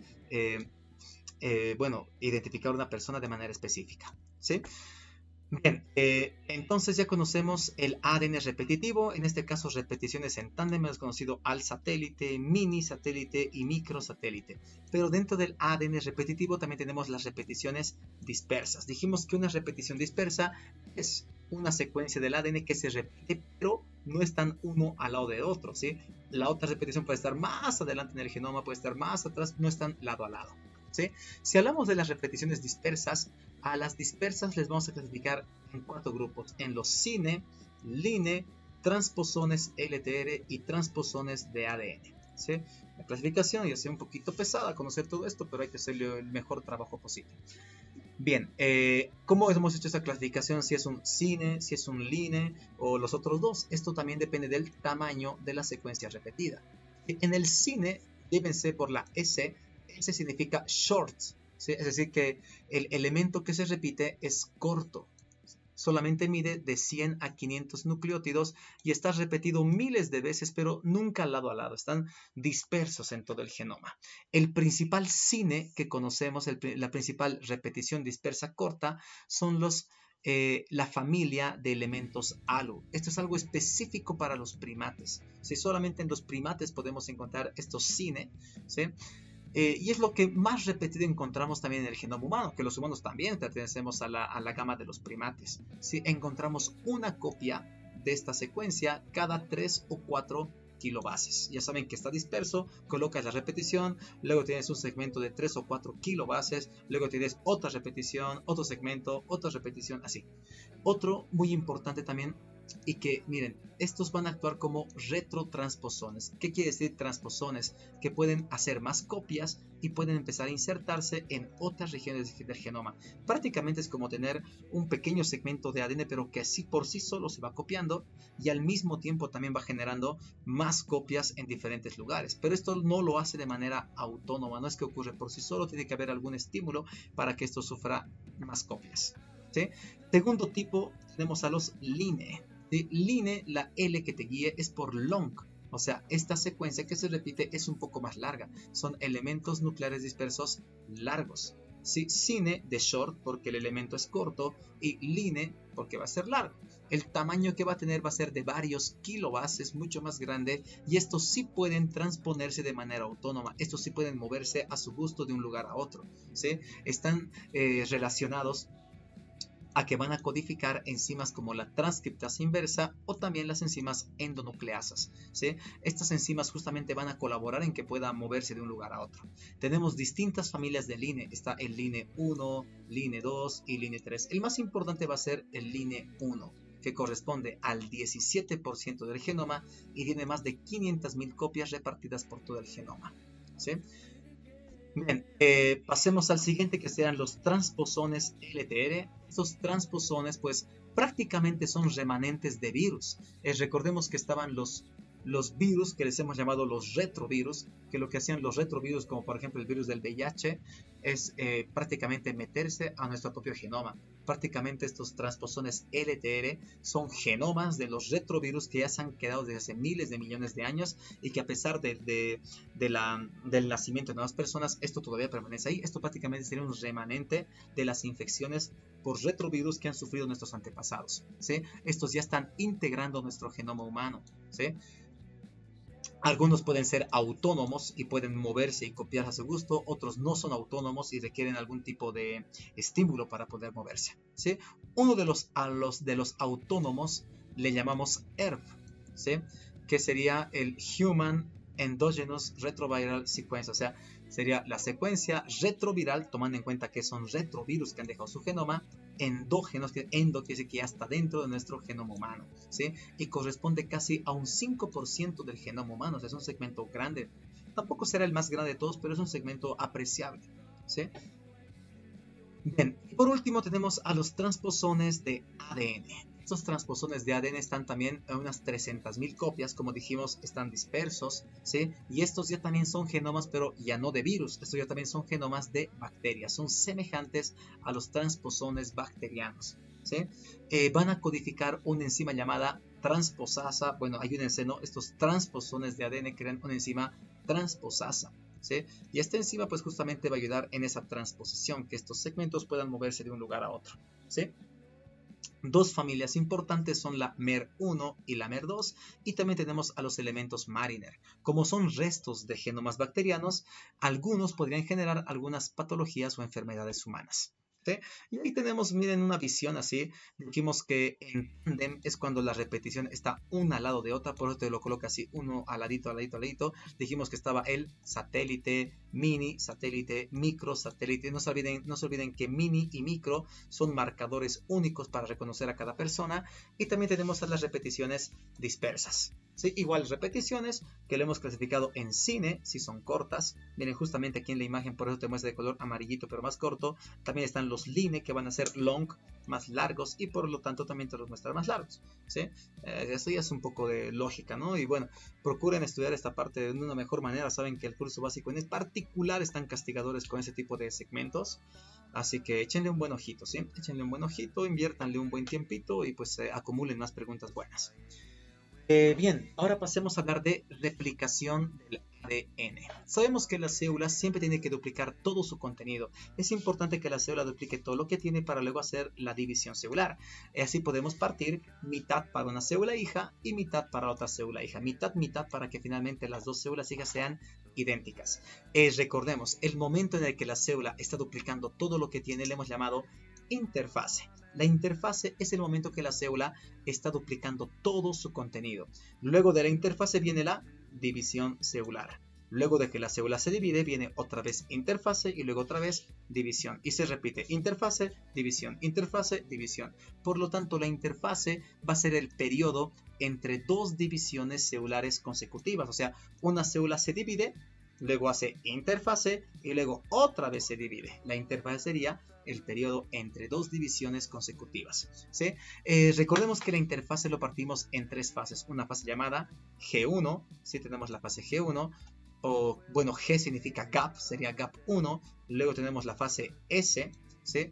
identificar a una persona de manera específica, ¿sí? Bien, entonces ya conocemos el ADN repetitivo, en este caso repeticiones en tándem, hemos conocido al satélite, mini satélite y microsatélite. Pero dentro del ADN repetitivo también tenemos las repeticiones dispersas. Dijimos que una repetición dispersa es una secuencia del ADN que se repite, pero no están uno al lado de otro, ¿sí? La otra repetición puede estar más adelante en el genoma, puede estar más atrás, no están lado a lado, ¿sí? Si hablamos de las repeticiones dispersas, a las dispersas les vamos a clasificar en 4 grupos, en los cine, line, transposones LTR y transposones de ADN, ¿sí? La clasificación ya sea un poquito pesada conocer todo esto, pero hay que hacerle el mejor trabajo posible. Bien, ¿cómo hemos hecho esa clasificación? Si es un cine, si es un line o los otros dos. Esto también depende del tamaño de la secuencia repetida. En el cine, llévense por la S, S significa short, ¿sí? Es decir, que el elemento que se repite es corto. Solamente mide de 100 a 500 nucleótidos y está repetido miles de veces, pero nunca lado a lado. Están dispersos en todo el genoma. El principal cine que conocemos, la principal repetición dispersa corta, son la familia de elementos ALU. Esto es algo específico para los primates. ¿Sí? Solamente en los primates podemos encontrar estos cine, ¿sí? Y es lo que más repetido encontramos también en el genoma humano, que los humanos también pertenecemos a la gama de los primates. ¿Sí? Encontramos una copia de esta secuencia cada 3 o 4 kilobases. Ya saben que está disperso, colocas la repetición, luego tienes un segmento de 3 o 4 kilobases, luego tienes otra repetición, otro segmento, otra repetición, así. Otro muy importante también, y que miren, estos van a actuar como retrotransposones. ¿Qué quiere decir transposones? Que pueden hacer más copias y pueden empezar a insertarse en otras regiones del genoma. Prácticamente es como tener un pequeño segmento de ADN, pero que así por sí solo se va copiando y al mismo tiempo también va generando más copias en diferentes lugares. Pero esto no lo hace de manera autónoma, no es que ocurre por sí solo, tiene que haber algún estímulo para que esto sufra más copias, ¿sí? Segundo tipo, tenemos a los line. ¿Sí? Line, la L que te guíe es por long. O sea, esta secuencia que se repite es un poco más larga. Son elementos nucleares dispersos largos. ¿Sí? Cine de short porque el elemento es corto y line porque va a ser largo. El tamaño que va a tener va a ser de varios kilobases, mucho más grande, y estos sí pueden transponerse de manera autónoma. Estos sí pueden moverse a su gusto de un lugar a otro, ¿sí? Están relacionados a que van a codificar enzimas como la transcriptasa inversa o también las enzimas endonucleasas, ¿sí? Estas enzimas justamente van a colaborar en que pueda moverse de un lugar a otro. Tenemos distintas familias de line. Está el line 1, line 2 y line 3. El más importante va a ser el line 1, que corresponde al 17% del genoma y tiene más de 500.000 copias repartidas por todo el genoma, ¿sí? Bien, pasemos al siguiente, que sean los transposones LTR. Estos transposones pues prácticamente son remanentes de virus. Recordemos que estaban los virus que les hemos llamado los retrovirus, que lo que hacían los retrovirus, como por ejemplo el virus del VIH, es prácticamente meterse a nuestro propio genoma. Prácticamente estos transposones LTR son genomas de los retrovirus que ya se han quedado desde hace miles de millones de años y que a pesar del nacimiento de nuevas personas, esto todavía permanece ahí. Esto prácticamente sería un remanente de las infecciones por retrovirus que han sufrido nuestros antepasados, ¿sí? Estos ya están integrando nuestro genoma humano, ¿sí? Algunos pueden ser autónomos y pueden moverse y copiar a su gusto, otros no son autónomos y requieren algún tipo de estímulo para poder moverse, ¿sí? Uno de los autónomos le llamamos ERV, ¿sí? Que sería el Human Endogenous Retroviral Sequence, o sea, sería la secuencia retroviral, tomando en cuenta que son retrovirus que han dejado su genoma, endógenos, que endo quiere decir que ya está dentro de nuestro genoma humano, ¿sí? Y corresponde casi a un 5% del genoma humano, o sea, es un segmento grande. Tampoco será el más grande de todos, pero es un segmento apreciable, ¿sí? Bien, y por último tenemos a los transposones de ADN. Estos transposones de ADN están también en unas 300.000 copias, como dijimos, están dispersos, ¿sí? Y estos ya también son genomas, pero ya no de virus, estos ya también son genomas de bacterias, son semejantes a los transposones bacterianos, ¿sí? Van a codificar una enzima llamada transposasa. Bueno, ayúdense, ¿no? Estos transposones de ADN crean una enzima transposasa, ¿sí? Y esta enzima pues justamente va a ayudar en esa transposición, que estos segmentos puedan moverse de un lugar a otro, ¿sí? Dos familias importantes son la MER1 y la MER2, y también tenemos a los elementos Mariner. Como son restos de genomas bacterianos, algunos podrían generar algunas patologías o enfermedades humanas, ¿sí? Y ahí tenemos, miren, una visión así. Dijimos que en tándem es cuando la repetición está una al lado de otra, por eso te lo coloca así, uno al ladito, al ladito, al ladito. Dijimos que estaba el satélite, mini, satélite, micro, satélite. No se olviden que mini y micro son marcadores únicos para reconocer a cada persona. Y también tenemos a las repeticiones dispersas, ¿sí? Igual repeticiones que lo hemos clasificado en cine, si son cortas. Miren, justamente aquí en la imagen, por eso te muestra de color amarillito pero más corto. También están los line, que van a ser long, más largos, y por lo tanto también te los muestra más largos, ¿sí? Esto ya es un poco de lógica, ¿no? Y bueno, procuren estudiar esta parte de una mejor manera. Saben que el curso básico en particular están castigadores con ese tipo de segmentos. Así que échenle un buen ojito, ¿sí? Échenle un buen ojito, inviértanle un buen tiempito y pues acumulen más preguntas buenas. Bien, ahora pasemos a hablar de replicación del ADN. Sabemos que la célula siempre tiene que duplicar todo su contenido. Es importante que la célula duplique todo lo que tiene para luego hacer la división celular. Así podemos partir mitad para una célula hija y mitad para otra célula hija. Mitad, mitad, para que finalmente las dos células hijas sean idénticas. Recordemos, el momento en el que la célula está duplicando todo lo que tiene le hemos llamado interfase. La interfase es el momento que la célula está duplicando todo su contenido. Luego de la interfase viene la división celular. Luego de que la célula se divide, viene otra vez interfase y luego otra vez división. Y se repite interfase, división, interfase, división. Por lo tanto, la interfase va a ser el periodo entre dos divisiones celulares consecutivas. O sea, una célula se divide, luego hace interfase y luego otra vez se divide. La interfase sería el periodo entre dos divisiones consecutivas, ¿sí? Recordemos que la interfase lo partimos en tres fases. Una fase llamada G1, ¿sí? Tenemos la fase G1, o bueno, G significa gap, sería gap 1. Luego tenemos la fase S, ¿sí?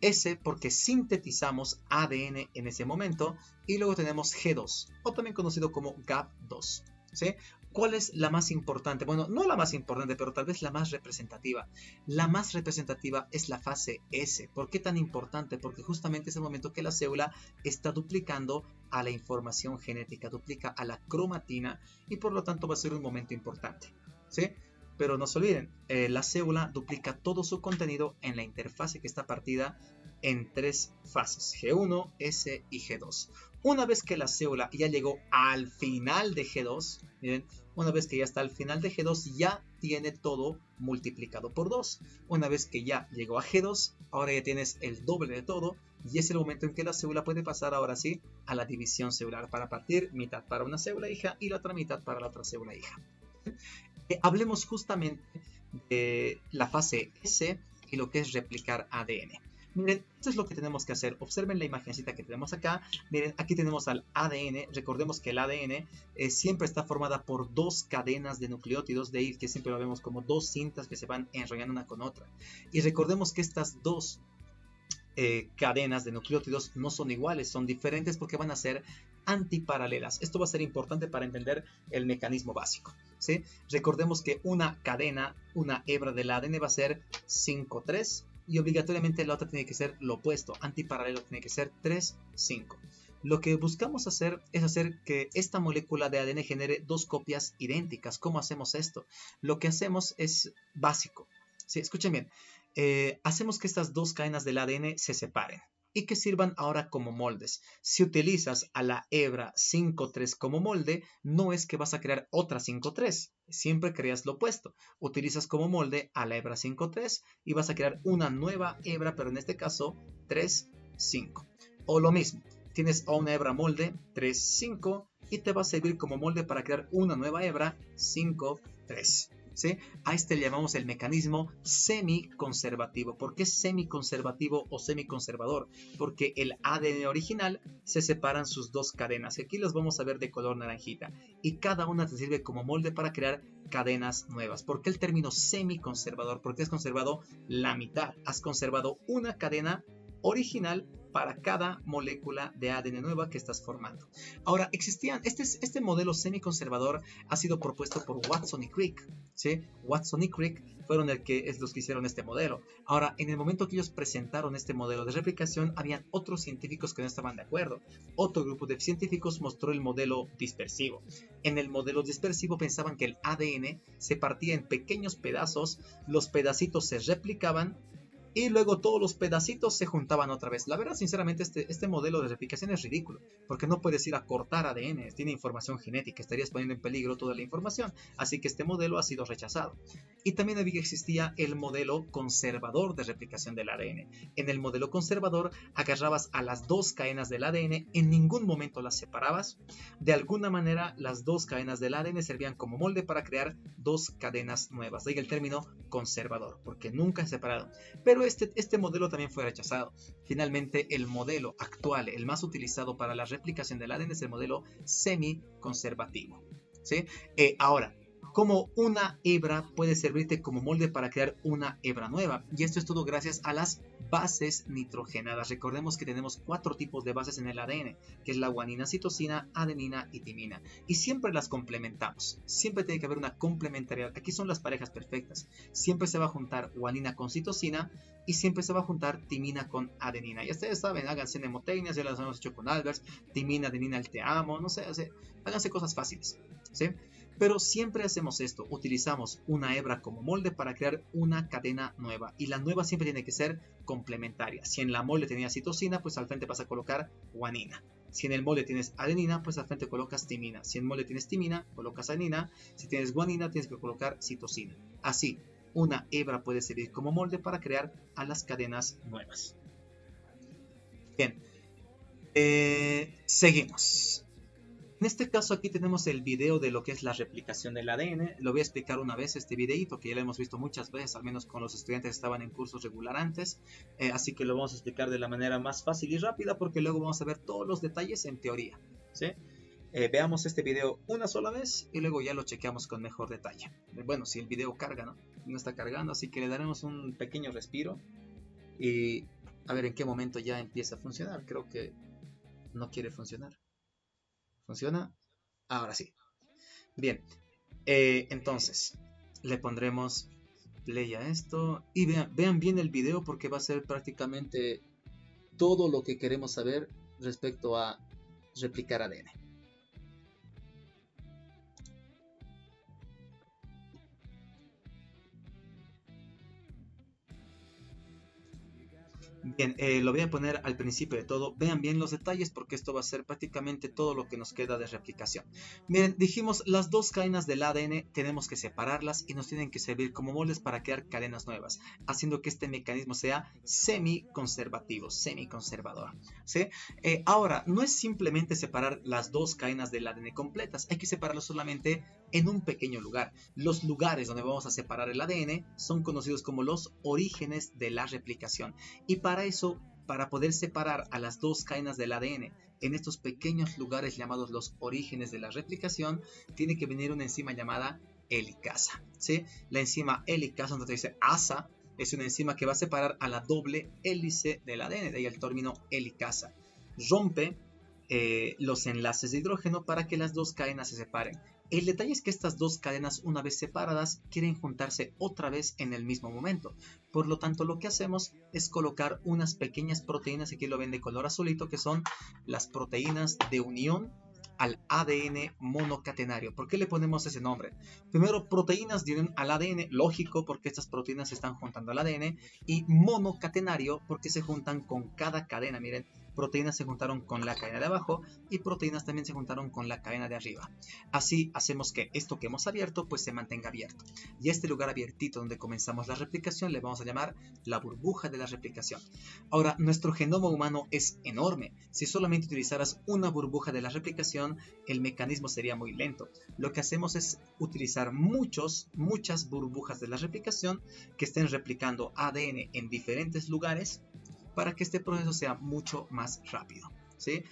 S porque sintetizamos ADN en ese momento. Y luego tenemos G2, o también conocido como gap 2, ¿sí? ¿Cuál es la más importante? Bueno, no la más importante, pero tal vez la más representativa. La más representativa es la fase S. ¿Por qué tan importante? Porque justamente es el momento que la célula está duplicando a la información genética, duplica a la cromatina, y por lo tanto va a ser un momento importante, ¿sí? Pero no se olviden, la célula duplica todo su contenido en la interfase, que está partida en tres fases, G1, S y G2. Una vez que la célula ya llegó al final de G2, miren, una vez que ya está al final de G2, ya tiene todo multiplicado por 2. Una vez que ya llegó a G2, ahora ya tienes el doble de todo, y es el momento en que la célula puede pasar ahora sí a la división celular, para partir mitad para una célula hija y la otra mitad para la otra célula hija. Hablemos justamente de la fase S y lo que es replicar ADN. Miren, esto es lo que tenemos que hacer. Observen la imagencita que tenemos acá. Miren, aquí tenemos al ADN. Recordemos que el ADN siempre está formada por dos cadenas de nucleótidos, de ahí que siempre lo vemos como dos cintas que se van enrollando una con otra. Y recordemos que estas dos cadenas de nucleótidos no son iguales, son diferentes porque van a ser antiparalelas. Esto va a ser importante para entender el mecanismo básico, ¿sí? Recordemos que una cadena, una hebra del ADN va a ser 5,3 y obligatoriamente la otra tiene que ser lo opuesto, antiparalelo tiene que ser 3,5. Lo que buscamos hacer es hacer que esta molécula de ADN genere dos copias idénticas. ¿Cómo hacemos esto? Lo que hacemos es básico, ¿sí? Escuchen bien. Hacemos que estas dos cadenas del ADN se separen y que sirvan ahora como moldes. Si utilizas a la hebra 5,3 como molde, no es que vas a crear otra 5,3, siempre creas lo opuesto. Utilizas como molde a la hebra 5,3 y vas a crear una nueva hebra, pero en este caso 3,5. O lo mismo, tienes a una hebra molde 3,5 y te va a servir como molde para crear una nueva hebra 5,3. ¿sí? A este le llamamos el mecanismo semiconservativo. ¿Por qué semiconservativo o semiconservador? Porque el ADN original se separan sus dos cadenas. Aquí las vamos a ver de color naranjita. Y cada una te sirve como molde para crear cadenas nuevas. ¿Por qué el término semiconservador? Porque has conservado la mitad. Has conservado una cadena original para cada molécula de ADN nueva que estás formando. Ahora, este modelo semiconservador ha sido propuesto por Watson y Crick, ¿sí? Watson y Crick fueron los que hicieron este modelo. Ahora, en el momento que ellos presentaron este modelo de replicación, habían otros científicos que no estaban de acuerdo. Otro grupo de científicos mostró el modelo dispersivo. En el modelo dispersivo pensaban que el ADN se partía en pequeños pedazos, los pedacitos se replicaban y luego todos los pedacitos se juntaban otra vez. La verdad, sinceramente, este modelo de replicación es ridículo, porque no puedes ir a cortar ADN, tiene información genética, estarías poniendo en peligro toda la información, así que este modelo ha sido rechazado. Y también existía el modelo conservador de replicación del ADN. En el modelo conservador agarrabas a las dos cadenas del ADN, en ningún momento las separabas, de alguna manera las dos cadenas del ADN servían como molde para crear dos cadenas nuevas, de ahí el término conservador, porque nunca se separaron. Pero este modelo también fue rechazado. Finalmente, el modelo actual, el más utilizado para la replicación del ADN, es el modelo semiconservativo, ¿sí? Ahora, ¿cómo una hebra puede servirte como molde para crear una hebra nueva? Y esto es todo gracias a las bases nitrogenadas. Recordemos que tenemos 4 tipos de bases en el ADN, que es la guanina, citosina, adenina y timina. Y siempre las complementamos. Siempre tiene que haber una complementariedad. Aquí son las parejas perfectas. Siempre se va a juntar guanina con citosina y siempre se va a juntar timina con adenina. Y ustedes saben, háganse mnemotecnias, ya las hemos hecho con Albers, timina, adenina, el te amo, no sé, háganse cosas fáciles, ¿sí? Pero siempre hacemos esto, utilizamos una hebra como molde para crear una cadena nueva. Y la nueva siempre tiene que ser complementaria. Si en la molde tenías citosina, pues al frente vas a colocar guanina. Si en el molde tienes adenina, pues al frente colocas timina. Si en el molde tienes timina, colocas adenina. Si tienes guanina, tienes que colocar citosina. Así, una hebra puede servir como molde para crear a las cadenas nuevas. Bien, seguimos. En este caso aquí tenemos el video de lo que es la replicación del ADN. Lo voy a explicar una vez este videito, que ya lo hemos visto muchas veces, al menos con los estudiantes que estaban en cursos regular antes. Así que lo vamos a explicar de la manera más fácil y rápida, porque luego vamos a ver todos los detalles en teoría, ¿sí? Veamos este video una sola vez y luego ya lo chequeamos con mejor detalle. Bueno, si el video carga, ¿no? No está cargando, así que le daremos un pequeño respiro y a ver en qué momento ya empieza a funcionar. Creo que no quiere funcionar. ¿Funciona? Ahora sí. Bien, entonces le pondremos play a esto y vean bien el video, porque va a ser prácticamente todo lo que queremos saber respecto a replicar ADN. Bien, lo voy a poner al principio de todo. Vean bien los detalles, porque esto va a ser prácticamente todo lo que nos queda de replicación. Miren, dijimos las dos cadenas del ADN tenemos que separarlas y nos tienen que servir como moldes para crear cadenas nuevas, haciendo que este mecanismo sea semiconservativo, semiconservador, ¿sí? Ahora, no es simplemente separar las dos cadenas del ADN completas, hay que separarlos solamente en un pequeño lugar. Los lugares donde vamos a separar el ADN son conocidos como los orígenes de la replicación. Y para eso, para poder separar a las dos cadenas del ADN en estos pequeños lugares llamados los orígenes de la replicación, tiene que venir una enzima llamada helicasa, ¿sí? La enzima helicasa, donde dice asa, es una enzima que va a separar a la doble hélice del ADN, de ahí el término helicasa. Rompe los enlaces de hidrógeno para que las dos cadenas se separen. El detalle es que estas dos cadenas, una vez separadas, quieren juntarse otra vez en el mismo momento. Por lo tanto, lo que hacemos es colocar unas pequeñas proteínas, aquí lo ven de color azulito, que son las proteínas de unión al ADN monocatenario. ¿Por qué le ponemos ese nombre? Primero, proteínas de unión al ADN, lógico, porque estas proteínas se están juntando al ADN, y monocatenario, porque se juntan con cada cadena. Miren, proteínas se juntaron con la cadena de abajo y proteínas también se juntaron con la cadena de arriba. Así hacemos que esto que hemos abierto pues se mantenga abierto. Y a este lugar abiertito donde comenzamos la replicación le vamos a llamar la burbuja de la replicación. Ahora, nuestro genoma humano es enorme. Si solamente utilizaras una burbuja de la replicación, el mecanismo sería muy lento. Lo que hacemos es utilizar muchas burbujas de la replicación que estén replicando ADN en diferentes lugares para que este proceso sea mucho más rápido, ¿sí?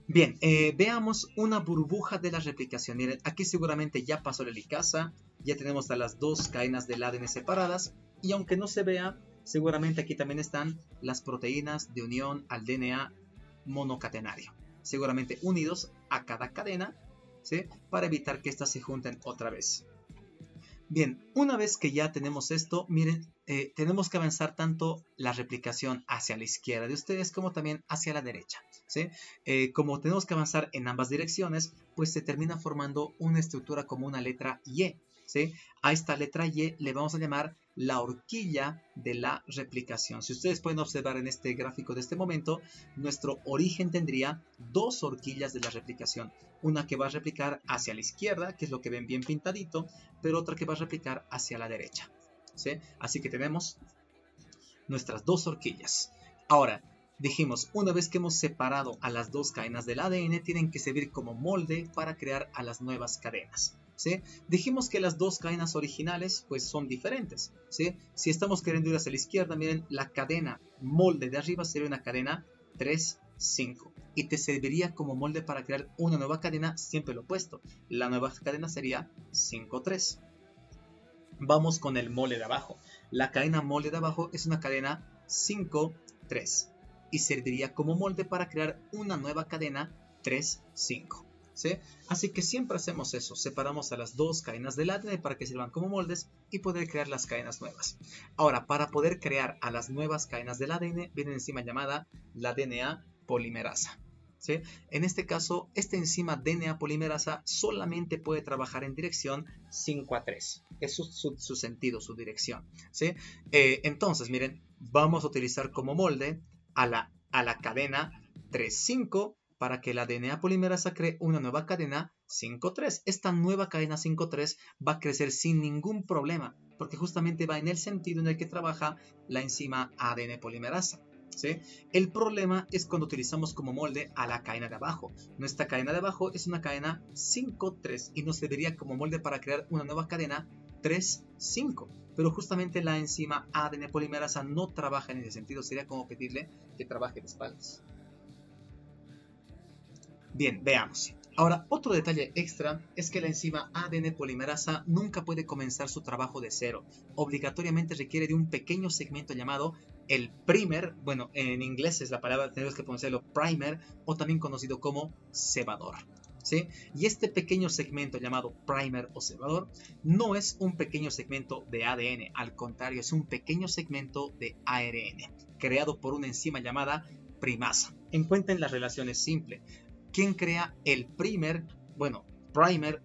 Bien, veamos una burbuja de la replicación. Miren, aquí seguramente ya pasó la helicasa, ya tenemos a las dos cadenas del ADN separadas, y aunque no se vea, seguramente aquí también están las proteínas de unión al DNA monocatenario, seguramente unidos a cada cadena, ¿sí? Para evitar que éstas se junten otra vez. Bien, una vez que ya tenemos esto, miren, tenemos que avanzar tanto la replicación hacia la izquierda de ustedes como también hacia la derecha, ¿sí? Como tenemos que avanzar en ambas direcciones, pues se termina formando una estructura como una letra Y, ¿sí? A esta letra Y le vamos a llamar la horquilla de la replicación. Si ustedes pueden observar en este gráfico de este momento, nuestro origen tendría dos horquillas de la replicación. Una que va a replicar hacia la izquierda, que es lo que ven bien pintadito, pero otra que va a replicar hacia la derecha, ¿sí? Así que tenemos nuestras dos horquillas. Ahora, dijimos, una vez que hemos separado a las dos cadenas del ADN, tienen que servir como molde para crear a las nuevas cadenas, ¿sí? Dijimos que las dos cadenas originales pues son diferentes, ¿sí? Si estamos queriendo ir hacia la izquierda, miren, la cadena molde de arriba sería una cadena 3, 5 y te serviría como molde para crear una nueva cadena, siempre lo opuesto. La nueva cadena sería 5, 3. Vamos con el molde de abajo. La cadena molde de abajo es una cadena 5, 3 y serviría como molde para crear una nueva cadena 3, 5. ¿Sí? Así que siempre hacemos eso, separamos a las dos cadenas del ADN para que sirvan como moldes y poder crear las cadenas nuevas. Ahora, para poder crear a las nuevas cadenas del ADN, viene una enzima llamada la DNA polimerasa. ¿Sí? En este caso, esta enzima DNA polimerasa solamente puede trabajar en dirección 5 a 3. Es su sentido, su dirección. ¿Sí? Entonces, miren, vamos a utilizar como molde a la cadena 3,5 para que la DNA polimerasa cree una nueva cadena 5,3. Esta nueva cadena 5,3 va a crecer sin ningún problema, porque justamente va en el sentido en el que trabaja la enzima ADN polimerasa. ¿Sí? El problema es cuando utilizamos como molde a la cadena de abajo. Nuestra cadena de abajo es una cadena 5,3 y nos serviría como molde para crear una nueva cadena 3,5. Pero justamente la enzima ADN polimerasa no trabaja en ese sentido. Sería como pedirle que trabaje de espaldas. Bien, veamos. Ahora, otro detalle extra es que la enzima ADN polimerasa nunca puede comenzar su trabajo de cero. Obligatoriamente requiere de un pequeño segmento llamado el primer, bueno, en inglés es la palabra, tenemos que pronunciarlo primer, o también conocido como cebador. ¿Sí? Y este pequeño segmento llamado primer o cebador no es un pequeño segmento de ADN, al contrario, es un pequeño segmento de ARN, creado por una enzima llamada primasa. Encuentren las relaciones simples. ¿Quién crea el primer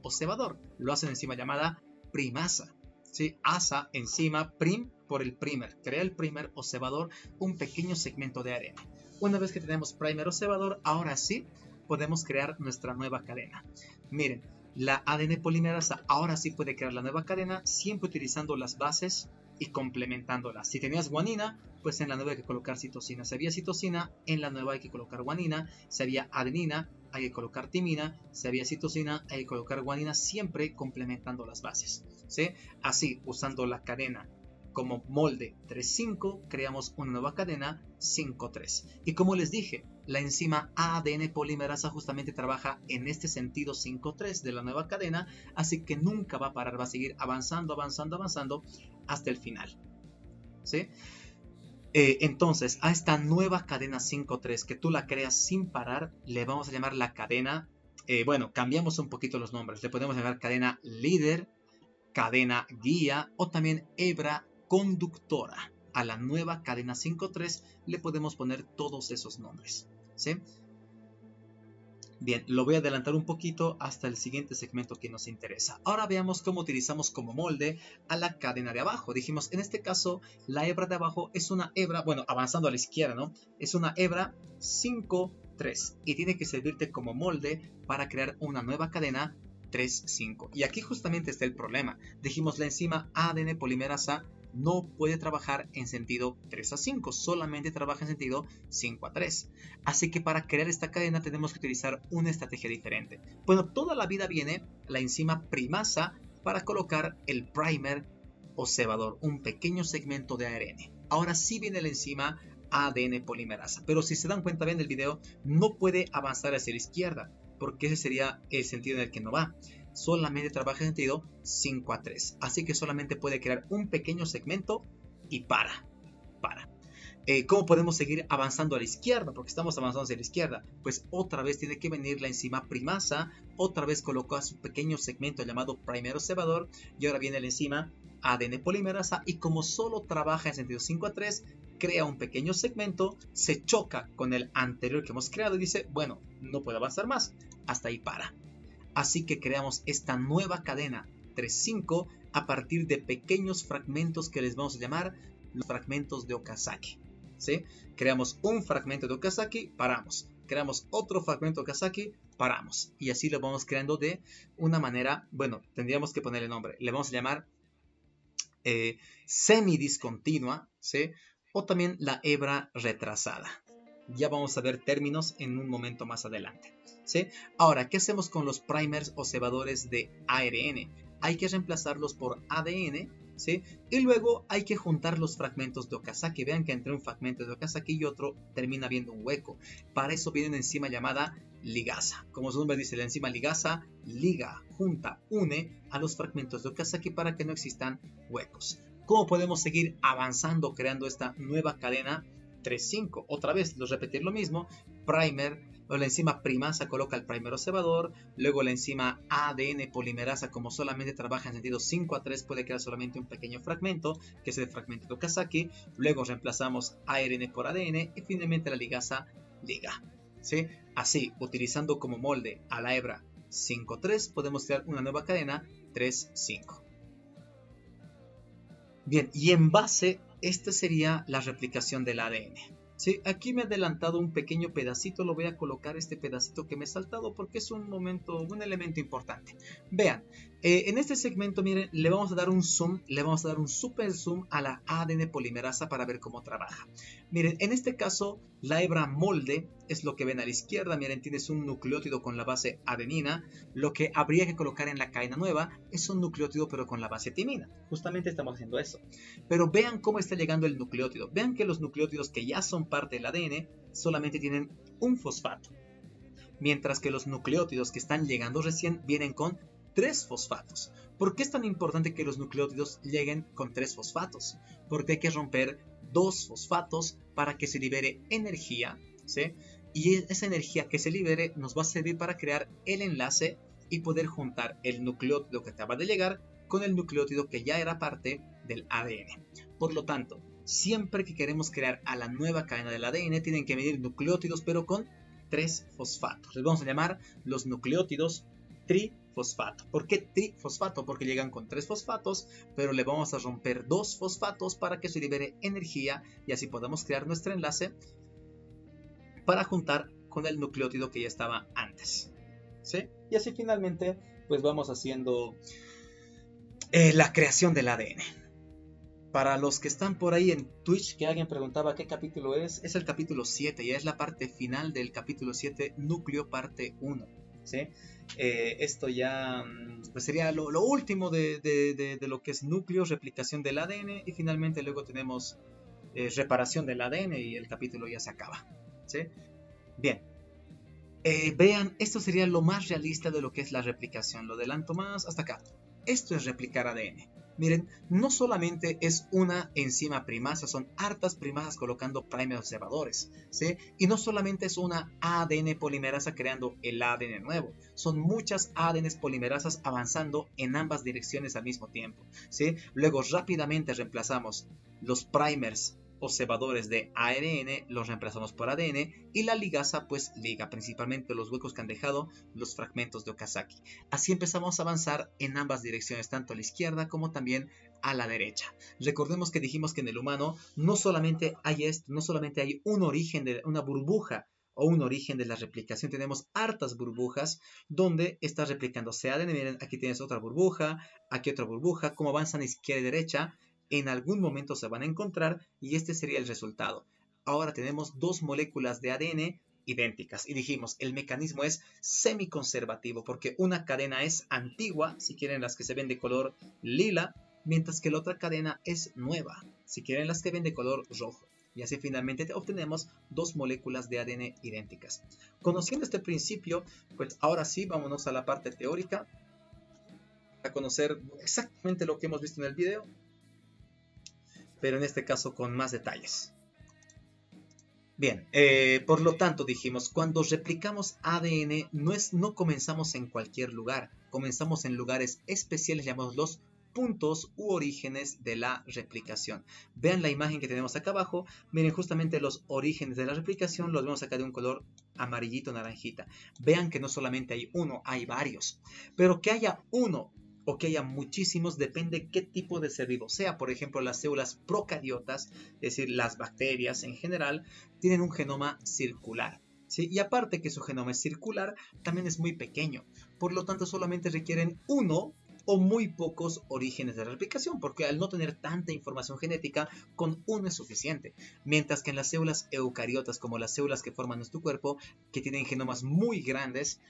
o cebador? Lo hace una enzima llamada primasa. ¿Sí? Asa, enzima, prim por el primer. Crea el primer o cebador, un pequeño segmento de ARN. Una vez que tenemos primer o cebador, ahora sí podemos crear nuestra nueva cadena. Miren, la ADN polimerasa ahora sí puede crear la nueva cadena, siempre utilizando las bases y complementándolas. Si tenías guanina, pues en la nueva hay que colocar citosina. Si había citosina, en la nueva hay que colocar guanina. Si había adenina, hay que colocar timina. Si había citosina, hay que colocar guanina, siempre complementando las bases. ¿Sí? Así, usando la cadena como molde 3,5, creamos una nueva cadena 5,3. Y como les dije, la enzima ADN polimerasa justamente trabaja en este sentido 5,3 de la nueva cadena, así que nunca va a parar, va a seguir avanzando, avanzando, avanzando hasta el final. ¿Sí? Entonces, a esta nueva cadena 5,3 que tú la creas sin parar, le vamos a llamar la cadena, cambiamos un poquito los nombres, le podemos llamar cadena líder, cadena guía o también hebra conductora. A la nueva cadena 5,3 le podemos poner todos esos nombres. ¿Sí? Bien, lo voy a adelantar un poquito hasta el siguiente segmento que nos interesa. Ahora veamos cómo utilizamos como molde a la cadena de abajo. Dijimos, en este caso, la hebra de abajo es una hebra, bueno, avanzando a la izquierda, ¿no? Es una hebra 5-3 y tiene que servirte como molde para crear una nueva cadena 3-5. Y aquí justamente está el problema. Dijimos, la enzima ADN polimerasa no puede trabajar en sentido 3-5, solamente trabaja en sentido 5-3. Así que para crear esta cadena tenemos que utilizar una estrategia diferente. Bueno, toda la vida viene la enzima primasa para colocar el primer o cebador, un pequeño segmento de ARN. Ahora sí viene la enzima ADN polimerasa, pero si se dan cuenta bien del video, no puede avanzar hacia la izquierda, porque ese sería el sentido en el que no va. Solamente trabaja en sentido 5-3, así que solamente puede crear un pequeño segmento y para. ¿Cómo podemos seguir avanzando a la izquierda? Porque estamos avanzando hacia la izquierda. Pues otra vez tiene que venir la enzima primasa, otra vez colocó a su pequeño segmento llamado primero cebador, y ahora viene la enzima ADN polimerasa, y como solo trabaja en sentido 5-3, crea un pequeño segmento, se choca con el anterior que hemos creado y dice, bueno, no puedo avanzar más, hasta ahí para. Así que creamos esta nueva cadena 3-5 a partir de pequeños fragmentos que les vamos a llamar los fragmentos de Okazaki. ¿Sí? Creamos un fragmento de Okazaki, paramos. Creamos otro fragmento de Okazaki, paramos. Y así lo vamos creando de una manera, bueno, tendríamos que ponerle nombre. Le vamos a llamar semidiscontinua, ¿sí? O también la hebra retrasada. Ya vamos a ver términos en un momento más adelante, ¿sí? Ahora, ¿qué hacemos con los primers o cebadores de ARN? Hay que reemplazarlos por ADN, ¿sí? Y luego hay que juntar los fragmentos de Okazaki. Vean que entre un fragmento de Okazaki y otro termina habiendo un hueco. Para eso viene una enzima llamada ligasa. Como su nombre dice, la enzima ligasa liga, junta, une a los fragmentos de Okazaki para que no existan huecos. ¿Cómo podemos seguir avanzando creando esta nueva cadena 3-5? Otra vez, repetir lo mismo. Primer, o la enzima primasa coloca el primero cebador, luego la enzima ADN polimerasa, como solamente trabaja en sentido 5-3, puede crear solamente un pequeño fragmento, que es el fragmento de Okazaki, luego reemplazamos ARN por ADN y finalmente la ligasa liga. ¿Sí? Así, utilizando como molde a la hebra 5-3, podemos crear una nueva cadena 3-5. Bien, y en base, esta sería la replicación del ADN. ¿Sí? Aquí me he adelantado un pequeño pedacito, lo voy a colocar este pedacito que me he saltado porque es un elemento importante. Vean, en este segmento, miren, le vamos a dar un zoom, le vamos a dar un super zoom a la ADN polimerasa para ver cómo trabaja. Miren, en este caso, la hebra molde es lo que ven a la izquierda. Miren, tienes un nucleótido con la base adenina. Lo que habría que colocar en la cadena nueva es un nucleótido pero con la base timina. Justamente estamos haciendo eso. Pero vean cómo está llegando el nucleótido. Vean que los nucleótidos que ya son parte del ADN solamente tienen un fosfato. Mientras que los nucleótidos que están llegando recién vienen con 3 fosfatos. ¿Por qué es tan importante que los nucleótidos lleguen con 3 fosfatos? Porque hay que romper 2 fosfatos para que se libere energía, ¿sí? Y esa energía que se libere nos va a servir para crear el enlace y poder juntar el nucleótido que acaba de llegar con el nucleótido que ya era parte del ADN. Por lo tanto, siempre que queremos crear a la nueva cadena del ADN, tienen que venir nucleótidos pero con 3 fosfatos. Les vamos a llamar los nucleótidos trifosfato. ¿Por qué trifosfato? Porque llegan con 3 fosfatos, pero le vamos a romper 2 fosfatos para que se libere energía y así podamos crear nuestro enlace para juntar con el nucleótido que ya estaba antes. ¿Sí? Y así finalmente pues vamos haciendo la creación del ADN. Para los que están por ahí en Twitch, que alguien preguntaba qué capítulo es el capítulo 7, ya es la parte final del capítulo 7, núcleo parte 1. ¿Sí? Esto ya pues sería lo último de lo que es núcleo, replicación del ADN, y finalmente luego tenemos reparación del ADN y el capítulo ya se acaba. ¿Sí? Bien. Vean, esto sería lo más realista de lo que es la replicación. Lo adelanto más hasta acá. Esto es replicar ADN. Miren, no solamente es una enzima primasa, son hartas primasas colocando primer observadores, ¿sí? Y no solamente es una ADN polimerasa creando el ADN nuevo, son muchas ADN polimerasas avanzando en ambas direcciones al mismo tiempo, ¿sí? Luego rápidamente reemplazamos los primers o cebadores de ARN los reemplazamos por ADN y la ligasa pues liga principalmente los huecos que han dejado los fragmentos de Okazaki. Así empezamos a avanzar en ambas direcciones, tanto a la izquierda como también a la derecha. Recordemos que dijimos que en el humano no solamente hay un origen de una burbuja o un origen de la replicación, tenemos hartas burbujas donde está replicándose ADN. Miren, aquí tienes otra burbuja, aquí otra burbuja, como avanzan izquierda y derecha, en algún momento se van a encontrar y este sería el resultado. Ahora tenemos dos moléculas de ADN idénticas y dijimos el mecanismo es semiconservativo porque una cadena es antigua, si quieren las que se ven de color lila, mientras que la otra cadena es nueva, si quieren las que ven de color rojo. Y así finalmente obtenemos dos moléculas de ADN idénticas. Conociendo este principio, pues ahora sí, vámonos a la parte teórica a conocer exactamente lo que hemos visto en el video, pero en este caso con más detalles. Bien, por lo tanto dijimos, cuando replicamos ADN no comenzamos en cualquier lugar, comenzamos en lugares especiales llamados los puntos u orígenes de la replicación. Vean la imagen que tenemos acá abajo, miren justamente los orígenes de la replicación, los vemos acá de un color amarillito naranjita. Vean que no solamente hay uno, hay varios, pero que haya uno o que haya muchísimos depende qué tipo de ser vivo sea. Por ejemplo, las células procariotas, es decir, las bacterias en general, tienen un genoma circular, ¿sí? Y aparte que su genoma es circular, también es muy pequeño. Por lo tanto, solamente requieren uno o muy pocos orígenes de replicación, porque al no tener tanta información genética, con uno es suficiente. Mientras que en las células eucariotas, como las células que forman nuestro cuerpo, que tienen genomas muy grandes,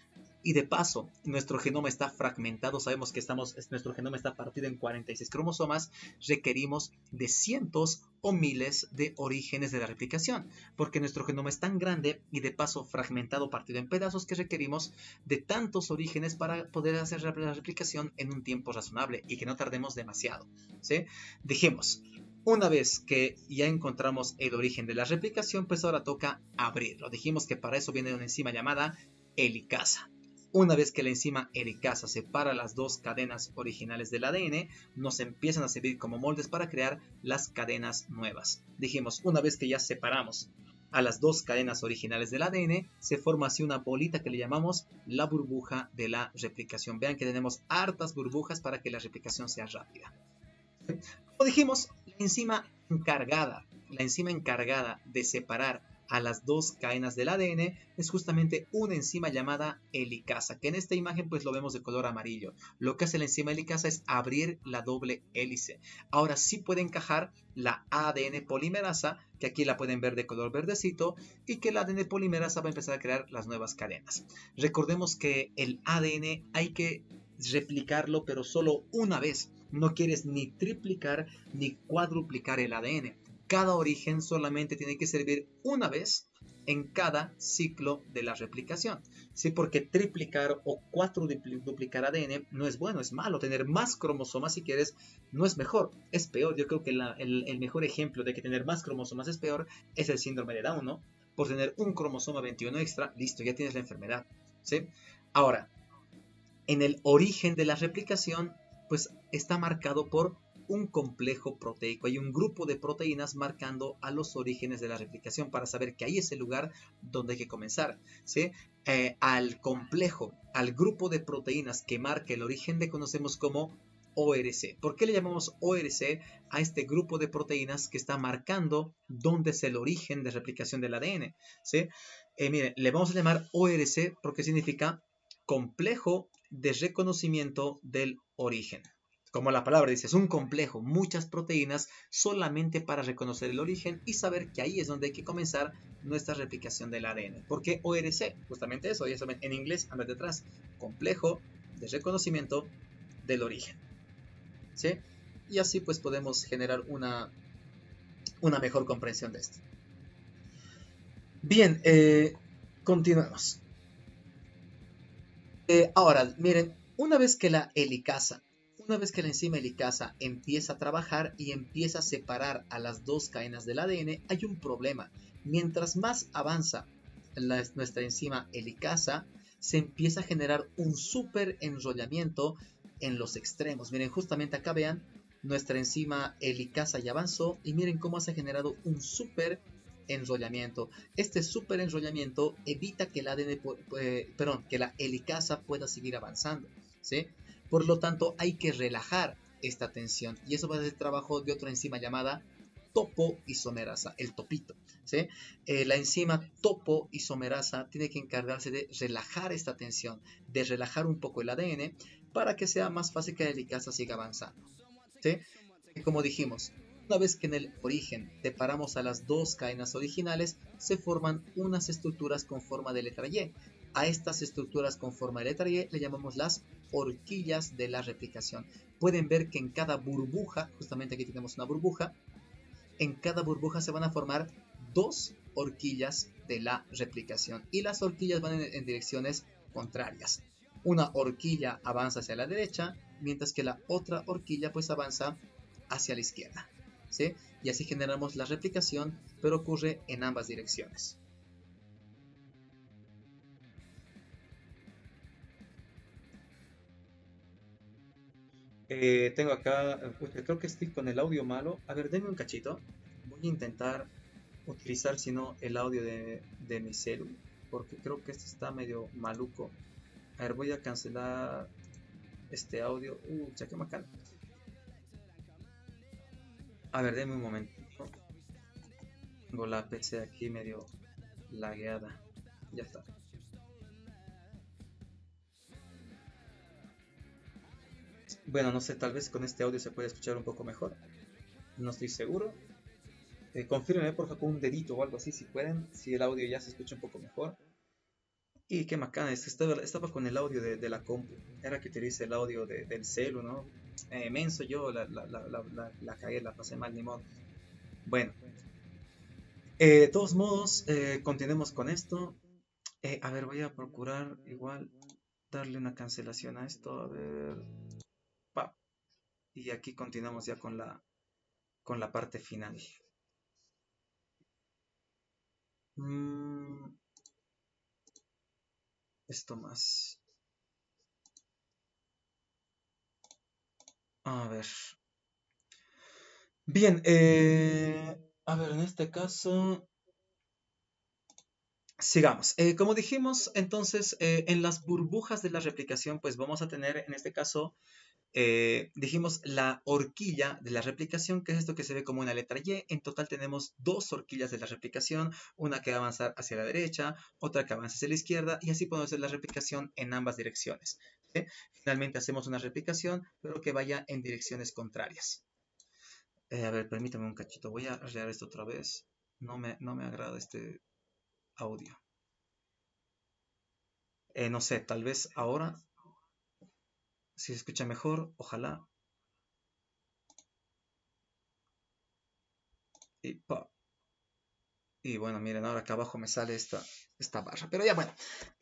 y de paso, nuestro genoma está fragmentado, sabemos que nuestro genoma está partido en 46 cromosomas, requerimos de cientos o miles de orígenes de la replicación, porque nuestro genoma es tan grande y de paso fragmentado, partido en pedazos, que requerimos de tantos orígenes para poder hacer la replicación en un tiempo razonable y que no tardemos demasiado, ¿sí? Dijimos, una vez que ya encontramos el origen de la replicación, pues ahora toca abrirlo. Dijimos que para eso viene una enzima llamada helicasa. Una vez que la enzima helicasa separa las dos cadenas originales del ADN, nos empiezan a servir como moldes para crear las cadenas nuevas. Dijimos, una vez que ya separamos a las dos cadenas originales del ADN, se forma así una bolita que le llamamos la burbuja de la replicación. Vean que tenemos hartas burbujas para que la replicación sea rápida. Como dijimos, la enzima encargada de separar a las dos cadenas del ADN es justamente una enzima llamada helicasa, que en esta imagen pues lo vemos de color amarillo. Lo que hace la enzima helicasa es abrir la doble hélice. Ahora sí puede encajar la ADN polimerasa, que aquí la pueden ver de color verdecito, y que la ADN polimerasa va a empezar a crear las nuevas cadenas. Recordemos que el ADN hay que replicarlo, pero solo una vez. No quieres ni triplicar ni cuadruplicar el ADN. Cada origen solamente tiene que servir una vez en cada ciclo de la replicación. ¿Sí? Porque triplicar o cuadruplicar ADN no es bueno, es malo. Tener más cromosomas, si quieres, no es mejor, es peor. Yo creo que el mejor ejemplo de que tener más cromosomas es peor es el síndrome de Down, ¿no? Por tener un cromosoma 21 extra, listo, ya tienes la enfermedad. ¿Sí? Ahora, en el origen de la replicación, pues está marcado por un complejo proteico. Hay un grupo de proteínas marcando a los orígenes de la replicación para saber que ahí es el lugar donde hay que comenzar, ¿sí? Al grupo de proteínas que marca el origen le conocemos como ORC. ¿Por qué le llamamos ORC a este grupo de proteínas que está marcando dónde es el origen de replicación del ADN? ¿Sí? Miren, le vamos a llamar ORC porque significa complejo de reconocimiento del origen. Como la palabra dice, es un complejo, muchas proteínas solamente para reconocer el origen y saber que ahí es donde hay que comenzar nuestra replicación del ADN. ¿Por qué ORC? Justamente eso, y eso en inglés anda detrás, complejo de reconocimiento del origen. ¿Sí? Y así pues podemos generar una mejor comprensión de esto. Bien, continuemos. Ahora, miren, una vez que la enzima helicasa empieza a trabajar y empieza a separar a las dos cadenas del ADN, hay un problema. Mientras más avanza nuestra enzima helicasa, se empieza a generar un súper enrollamiento en los extremos. Miren, justamente acá vean nuestra enzima helicasa ya avanzó y miren cómo se ha generado un super enrollamiento. Este super enrollamiento evita que el ADN, que la helicasa pueda seguir avanzando, ¿sí? Por lo tanto, hay que relajar esta tensión y eso va a ser el trabajo de otra enzima llamada topoisomerasa, el topito, ¿sí? La enzima topoisomerasa tiene que encargarse de relajar esta tensión, de relajar un poco el ADN para que sea más fácil que la helicasa siga avanzando, ¿sí? Como dijimos, una vez que en el origen separamos a las dos cadenas originales, se forman unas estructuras con forma de letra Y. A estas estructuras con forma de letra Y le llamamos las horquillas de la replicación. Pueden ver que en cada burbuja, justamente aquí tenemos una burbuja, en cada burbuja se van a formar dos horquillas de la replicación y las horquillas van en direcciones contrarias. Una horquilla avanza hacia la derecha, mientras que la otra horquilla pues avanza hacia la izquierda, ¿sí? Y así generamos la replicación, pero ocurre en ambas direcciones. Tengo acá, creo que estoy con el audio malo. A ver, denme un cachito. Voy a intentar utilizar, si no, el audio de mi celu, porque creo que este está medio maluco. A ver, voy a cancelar este audio. Ya que bacán. A ver, denme un momento. Tengo la PC aquí medio lagueada. Ya está. Bueno, no sé, tal vez con este audio se puede escuchar un poco mejor. No estoy seguro. Confírmenme por favor con un dedito o algo así si pueden, si el audio ya se escucha un poco mejor. Y qué macana, estaba con el audio de la compu. Era que utilice el audio del celu, ¿no? Menso yo, la cagué, la pasé mal, ni modo. Bueno, de todos modos, continuemos con esto. A ver, voy a procurar igual darle una cancelación a esto. A ver. Pa. Y aquí continuamos ya con la parte final. Mm, esto más. A ver. Bien, a ver, en este caso, sigamos. Como dijimos, entonces, en las burbujas de la replicación, pues vamos a tener, en este caso, dijimos la horquilla de la replicación, que es esto que se ve como una letra Y. En total tenemos dos horquillas de la replicación, una que va a avanzar hacia la derecha, otra que avanza hacia la izquierda, y así podemos hacer la replicación en ambas direcciones, ¿sí? Finalmente hacemos una replicación, pero que vaya en direcciones contrarias. A ver, permítame un cachito. Voy a arreglar esto otra vez. No me agrada este audio. No sé, tal vez ahora, si se escucha mejor, ojalá. Y, y bueno, miren, ahora acá abajo me sale esta barra. Pero ya bueno,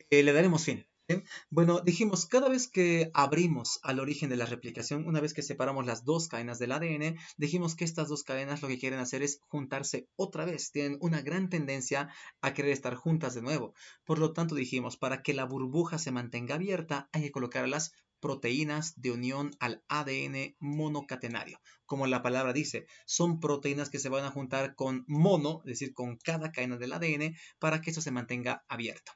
le daremos fin. ¿Bien? Bueno, dijimos, cada vez que abrimos al origen de la replicación, una vez que separamos las dos cadenas del ADN, dijimos que estas dos cadenas lo que quieren hacer es juntarse otra vez. Tienen una gran tendencia a querer estar juntas de nuevo. Por lo tanto, dijimos, para que la burbuja se mantenga abierta, hay que colocar las proteínas de unión al ADN monocatenario. Como la palabra dice, son proteínas que se van a juntar con mono, es decir, con cada cadena del ADN, para que esto se mantenga abierto.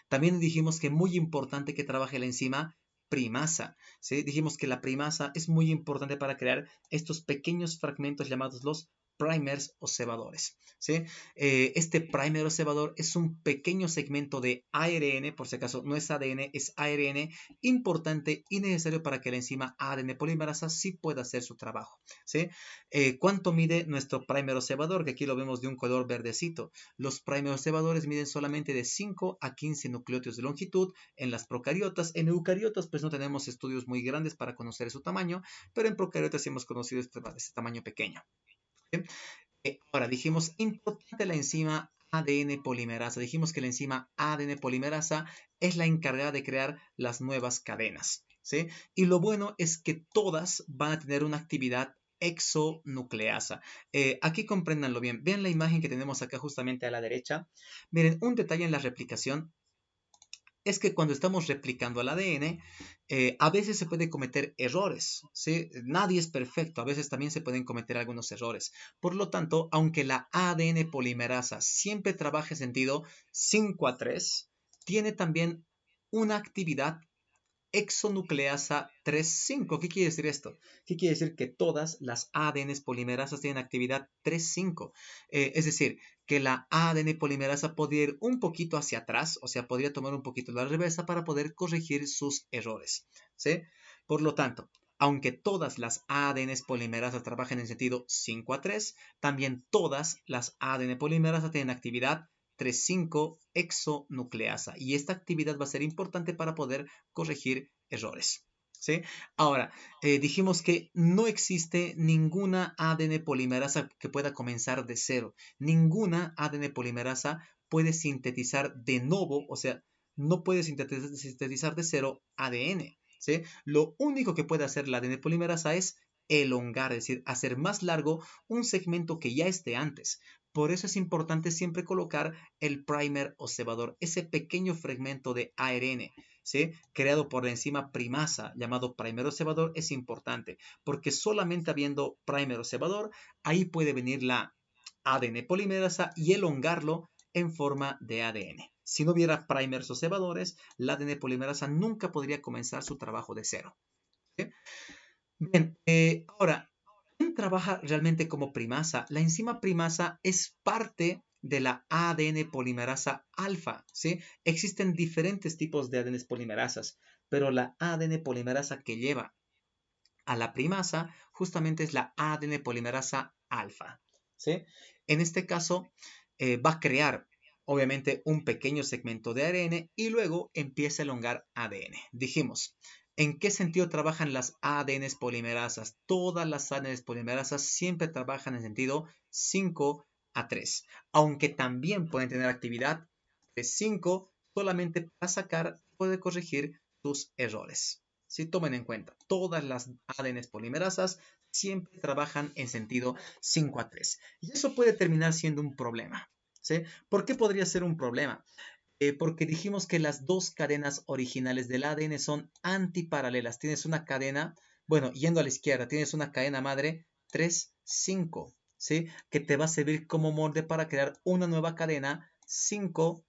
También dijimos que es muy importante que trabaje la enzima primasa, ¿sí? Dijimos que la primasa es muy importante para crear estos pequeños fragmentos llamados los primers o cebadores, ¿sí? Este primer o cebador es un pequeño segmento de ARN, por si acaso no es ADN, es ARN, importante y necesario para que la enzima ADN polimerasa sí pueda hacer su trabajo, ¿sí? ¿Cuánto mide nuestro primer o cebador? Que aquí lo vemos de un color verdecito. Los primeros cebadores miden solamente de 5 a 15 nucleótidos de longitud en las procariotas. En eucariotas pues no tenemos estudios muy grandes para conocer su tamaño, pero en procariotas sí hemos conocido este tamaño pequeño. ¿Sí? Ahora dijimos, importante la enzima ADN polimerasa. Dijimos que la enzima ADN polimerasa es la encargada de crear las nuevas cadenas, ¿sí? Y lo bueno es que todas van a tener una actividad exonucleasa. Aquí compréndanlo bien. Vean la imagen que tenemos acá justamente a la derecha. Miren, un detalle en la replicación es que cuando estamos replicando el ADN, A veces se puede cometer errores, ¿sí? Nadie es perfecto, a veces también se pueden cometer algunos errores. Por lo tanto, aunque la ADN polimerasa siempre trabaja en sentido 5 a 3, tiene también una actividad exonucleasa 3,5. ¿Qué quiere decir esto? ¿Qué quiere decir? Que todas las ADN polimerasas tienen actividad 3,5. Es decir, que la ADN polimerasa podría ir un poquito hacia atrás, o sea, podría tomar un poquito la reversa para poder corregir sus errores. ¿Sí? Por lo tanto, aunque todas las ADN polimerasas trabajan en sentido 5 a 3, también todas las ADN polimerasas tienen actividad 3,5 exonucleasa. Y esta actividad va a ser importante para poder corregir errores. ¿Sí? Ahora, dijimos que no existe ninguna ADN polimerasa que pueda comenzar de cero. Ninguna ADN polimerasa puede sintetizar de nuevo, o sea, no puede sintetizar de cero ADN. ¿Sí? Lo único que puede hacer la ADN polimerasa es elongar, es decir, hacer más largo un segmento que ya esté antes. Por eso es importante siempre colocar el primer o cebador, ese pequeño fragmento de ARN, ¿sí? Creado por la enzima primasa llamado primer o cebador, es importante, porque solamente habiendo primer o cebador, ahí puede venir la ADN polimerasa y elongarlo en forma de ADN. Si no hubiera primers o cebadores, la ADN polimerasa nunca podría comenzar su trabajo de cero. ¿Sí? Bien, ahora, ¿quién trabaja realmente como primasa? La enzima primasa es parte de la ADN polimerasa alfa, ¿sí? Existen diferentes tipos de ADN polimerasas, pero la ADN polimerasa que lleva a la primasa justamente es la ADN polimerasa alfa, ¿sí? En este caso, va a crear obviamente un pequeño segmento de ARN y luego empieza a elongar ADN. Dijimos, ¿en qué sentido trabajan las ADN polimerasas? Todas las ADN polimerasas siempre trabajan en sentido 5 a 3, aunque también pueden tener actividad de 5 solamente para sacar, puede corregir sus errores. Si tomen en cuenta, todas las ADN polimerasas siempre trabajan en sentido 5 a 3. Y eso puede terminar siendo un problema. ¿Sí? ¿Por qué podría ser un problema? Porque dijimos que las dos cadenas originales del ADN son antiparalelas. Tienes una cadena, bueno, yendo a la izquierda, tienes una cadena madre 3, 5, ¿sí? Que te va a servir como molde para crear una nueva cadena 5,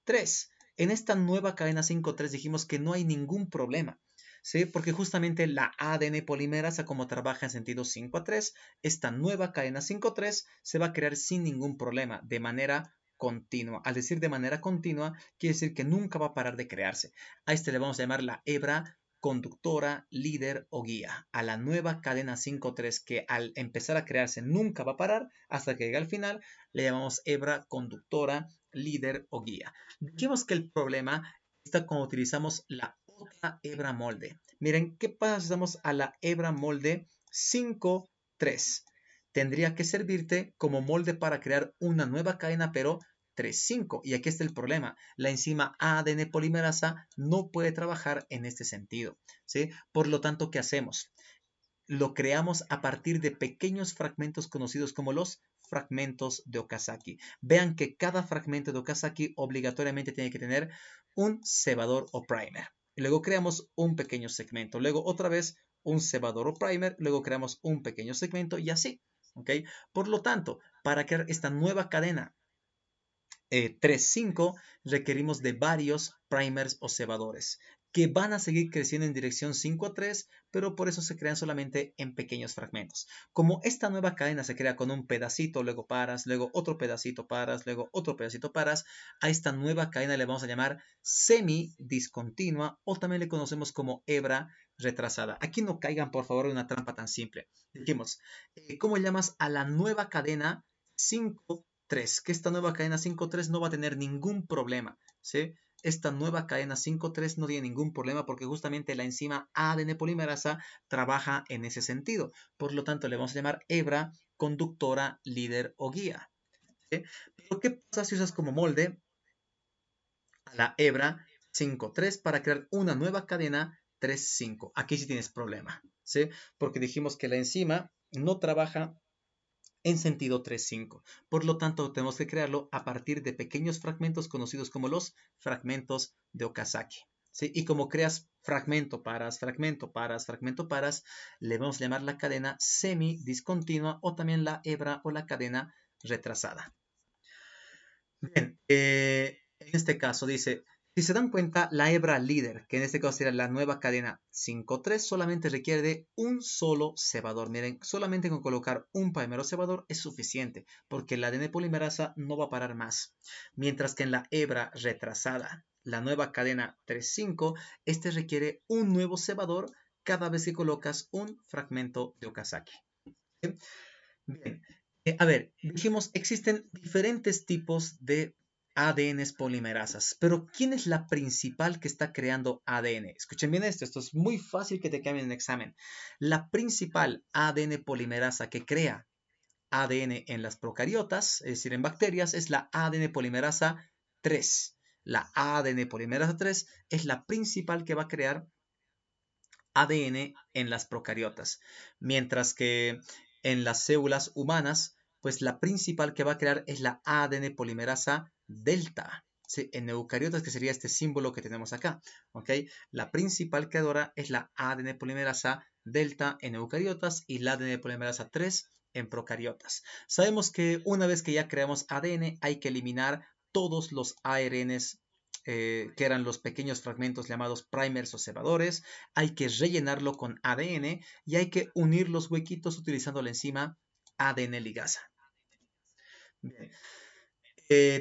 3. En esta nueva cadena 5,3 dijimos que no hay ningún problema. ¿Sí? Porque justamente la ADN polimerasa, como trabaja en sentido 5 a 3, esta nueva cadena 5,3 se va a crear sin ningún problema, de manera continua. Al decir de manera continua, quiere decir que nunca va a parar de crearse. A este le vamos a llamar la hebra conductora, líder o guía. A la nueva cadena 5,3 que al empezar a crearse nunca va a parar hasta que llegue al final, le llamamos hebra conductora, líder o guía. Dijimos que el problema está cuando utilizamos la otra hebra molde. Miren, ¿qué pasa si usamos a la hebra molde 5,3? Tendría que servirte como molde para crear una nueva cadena, pero 3,5. Y aquí está el problema. La enzima ADN polimerasa no puede trabajar en este sentido, ¿sí? Por lo tanto, ¿qué hacemos? Lo creamos a partir de pequeños fragmentos conocidos como los fragmentos de Okazaki. Vean que cada fragmento de Okazaki obligatoriamente tiene que tener un cebador o primer. Luego creamos un pequeño segmento. Luego otra vez un cebador o primer. Luego creamos un pequeño segmento y así. ¿Okay? Por lo tanto, para crear esta nueva cadena 3,5 requerimos de varios primers o cebadores que van a seguir creciendo en dirección 5 a 3, pero por eso se crean solamente en pequeños fragmentos. Como esta nueva cadena se crea con un pedacito, luego paras, luego otro pedacito paras, luego otro pedacito paras, a esta nueva cadena le vamos a llamar semidiscontinua o también le conocemos como hebra retrasada. Aquí no caigan por favor en una trampa tan simple. Dijimos, ¿cómo llamas a la nueva cadena 5,3? Que esta nueva cadena 5,3 no va a tener ningún problema, ¿sí? Esta nueva cadena 5,3 no tiene ningún problema porque justamente la enzima ADN polimerasa trabaja en ese sentido. Por lo tanto, le vamos a llamar hebra conductora, líder o guía. ¿Sí? Pero ¿qué pasa si usas como molde a la hebra 5,3 para crear una nueva cadena 3,5? Aquí sí tienes problema, ¿sí? Porque dijimos que la enzima no trabaja en sentido 3,5. Por lo tanto, tenemos que crearlo a partir de pequeños fragmentos conocidos como los fragmentos de Okazaki. ¿sí? Y como creas fragmento, paras, fragmento, paras, fragmento, paras, le vamos a llamar la cadena semidiscontinua o también la hebra o la cadena retrasada. Bien, en este caso dice, si se dan cuenta, la hebra líder, que en este caso sería la nueva cadena 5,3, solamente requiere de un solo cebador. Miren, solamente con colocar un primero cebador es suficiente, porque la ADN polimerasa no va a parar más. Mientras que en la hebra retrasada, la nueva cadena 3,5, este requiere un nuevo cebador cada vez que colocas un fragmento de Okazaki. ¿Sí? Bien, a ver, dijimos, existen diferentes tipos de ADNs polimerasas, pero ¿quién es la principal que está creando ADN? Escuchen bien esto es muy fácil que te cambien en el examen. La principal ADN polimerasa que crea ADN en las procariotas, es decir, en bacterias, es la ADN polimerasa 3. La ADN polimerasa 3 es la principal que va a crear ADN en las procariotas, mientras que en las células humanas, pues la principal que va a crear es la ADN polimerasa delta. ¿Sí? En eucariotas, que sería este símbolo que tenemos acá. ¿Ok? La principal creadora es la ADN polimerasa delta en eucariotas y la ADN polimerasa 3 en procariotas. Sabemos que una vez que ya creamos ADN, hay que eliminar todos los ARNs que eran los pequeños fragmentos llamados primers o cebadores. Hay que rellenarlo con ADN y hay que unir los huequitos utilizando la enzima ADN ligasa. Bien.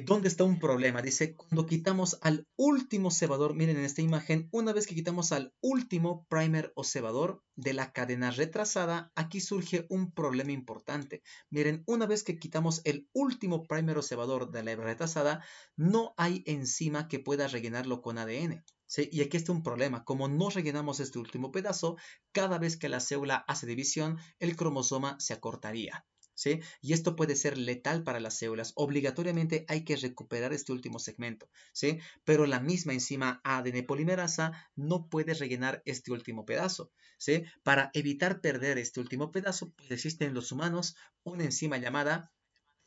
¿Dónde está un problema? Dice, cuando quitamos al último cebador, miren en esta imagen, una vez que quitamos al último primer o cebador de la cadena retrasada, aquí surge un problema importante. Miren, una vez que quitamos el último primer o cebador de la retrasada, no hay enzima que pueda rellenarlo con ADN. ¿Sí? Y aquí está un problema. Como no rellenamos este último pedazo, cada vez que la célula hace división, el cromosoma se acortaría. ¿Sí? Y esto puede ser letal para las células. Obligatoriamente hay que recuperar este último segmento, ¿sí? Pero la misma enzima ADN polimerasa no puede rellenar este último pedazo, ¿sí? Para evitar perder este último pedazo, pues existe en los humanos una enzima llamada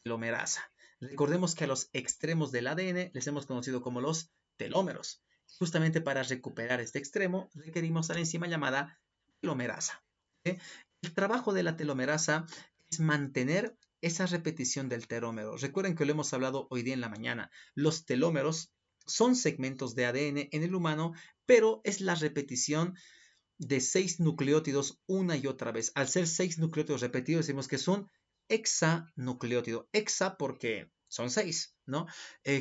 telomerasa. Recordemos que a los extremos del ADN les hemos conocido como los telómeros. Justamente para recuperar este extremo requerimos a la enzima llamada telomerasa. ¿Sí? El trabajo de la telomerasa es mantener esa repetición del telómero. Recuerden que lo hemos hablado hoy día en la mañana. Los telómeros son segmentos de ADN en el humano, pero es la repetición de 6 nucleótidos una y otra vez. Al ser 6 nucleótidos repetidos, decimos que son hexanucleótido. Hexa porque son 6, ¿no?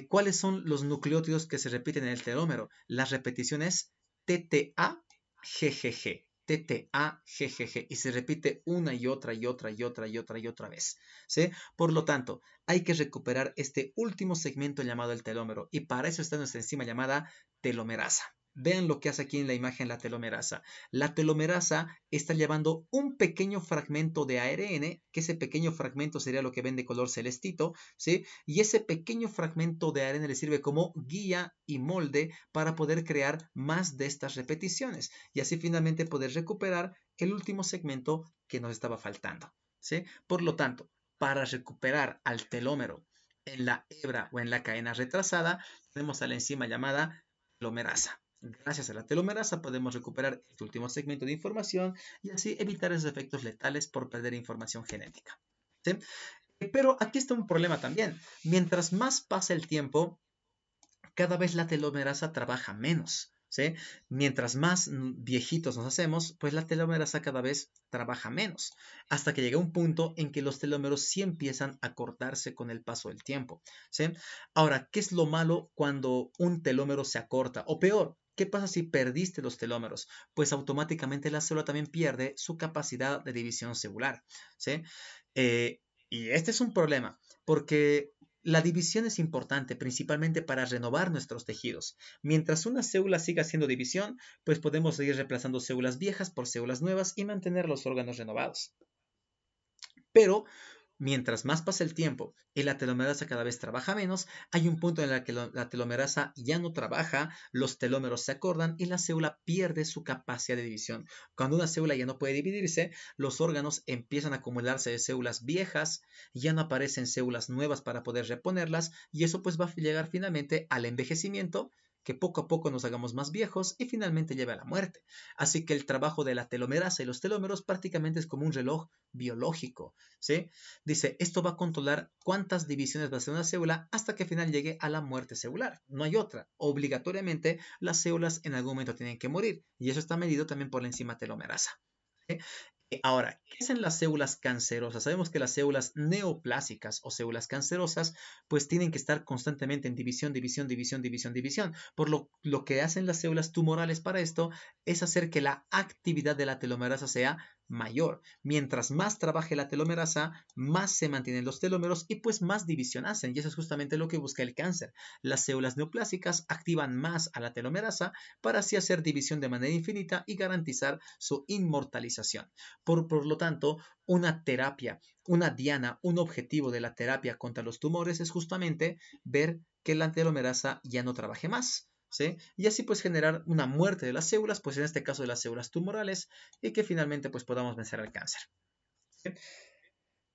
¿Cuáles son los nucleótidos que se repiten en el telómero? La repetición es TTA-GGG. TTA-GGG y se repite una y otra y otra y otra y otra y otra vez. ¿Sí? Por lo tanto, hay que recuperar este último segmento llamado el telómero y para eso está nuestra enzima llamada telomerasa. Vean lo que hace aquí en la imagen la telomerasa. La telomerasa está llevando un pequeño fragmento de ARN, que ese pequeño fragmento sería lo que ven de color celestito, ¿sí? Y ese pequeño fragmento de ARN le sirve como guía y molde para poder crear más de estas repeticiones y así finalmente poder recuperar el último segmento que nos estaba faltando, ¿sí? Por lo tanto, para recuperar al telómero en la hebra o en la cadena retrasada, tenemos a la enzima llamada telomerasa. Gracias a la telomerasa podemos recuperar este último segmento de información y así evitar esos efectos letales por perder información genética. ¿Sí? Pero aquí está un problema también. Mientras más pasa el tiempo, cada vez la telomerasa trabaja menos. ¿Sí? Mientras más viejitos nos hacemos, pues la telomerasa cada vez trabaja menos, hasta que llega un punto en que los telómeros sí empiezan a cortarse con el paso del tiempo. ¿Sí? Ahora, ¿qué es lo malo cuando un telómero se acorta? O peor, ¿qué pasa si perdiste los telómeros? Pues automáticamente la célula también pierde su capacidad de división celular. ¿Sí? Y este es un problema, porque la división es importante, principalmente para renovar nuestros tejidos. Mientras una célula siga haciendo división, pues podemos seguir reemplazando células viejas por células nuevas y mantener los órganos renovados. Pero mientras más pasa el tiempo y la telomerasa cada vez trabaja menos, hay un punto en el que la telomerasa ya no trabaja, los telómeros se acortan y la célula pierde su capacidad de división. Cuando una célula ya no puede dividirse, los órganos empiezan a acumularse de células viejas, ya no aparecen células nuevas para poder reponerlas y eso pues va a llegar finalmente al envejecimiento que poco a poco nos hagamos más viejos y finalmente lleve a la muerte. Así que el trabajo de la telomerasa y los telómeros prácticamente es como un reloj biológico, ¿sí? Dice, esto va a controlar cuántas divisiones va a hacer una célula hasta que al final llegue a la muerte celular. No hay otra. Obligatoriamente las células en algún momento tienen que morir y eso está medido también por la enzima telomerasa. ¿Sí? Ahora, ¿qué hacen las células cancerosas? Sabemos que las células neoplásicas o células cancerosas pues tienen que estar constantemente en división, división, división, división, división. Por lo que hacen las células tumorales para esto es hacer que la actividad de la telomerasa sea mayor. Mientras más trabaje la telomerasa, más se mantienen los telómeros y pues más división hacen. Y eso es justamente lo que busca el cáncer. Las células neoplásicas activan más a la telomerasa para así hacer división de manera infinita y garantizar su inmortalización. Por lo tanto, una terapia, una diana, un objetivo de la terapia contra los tumores es justamente ver que la telomerasa ya no trabaje más. ¿Sí? Y así pues generar una muerte de las células, pues en este caso de las células tumorales, y que finalmente pues podamos vencer al cáncer. ¿Sí?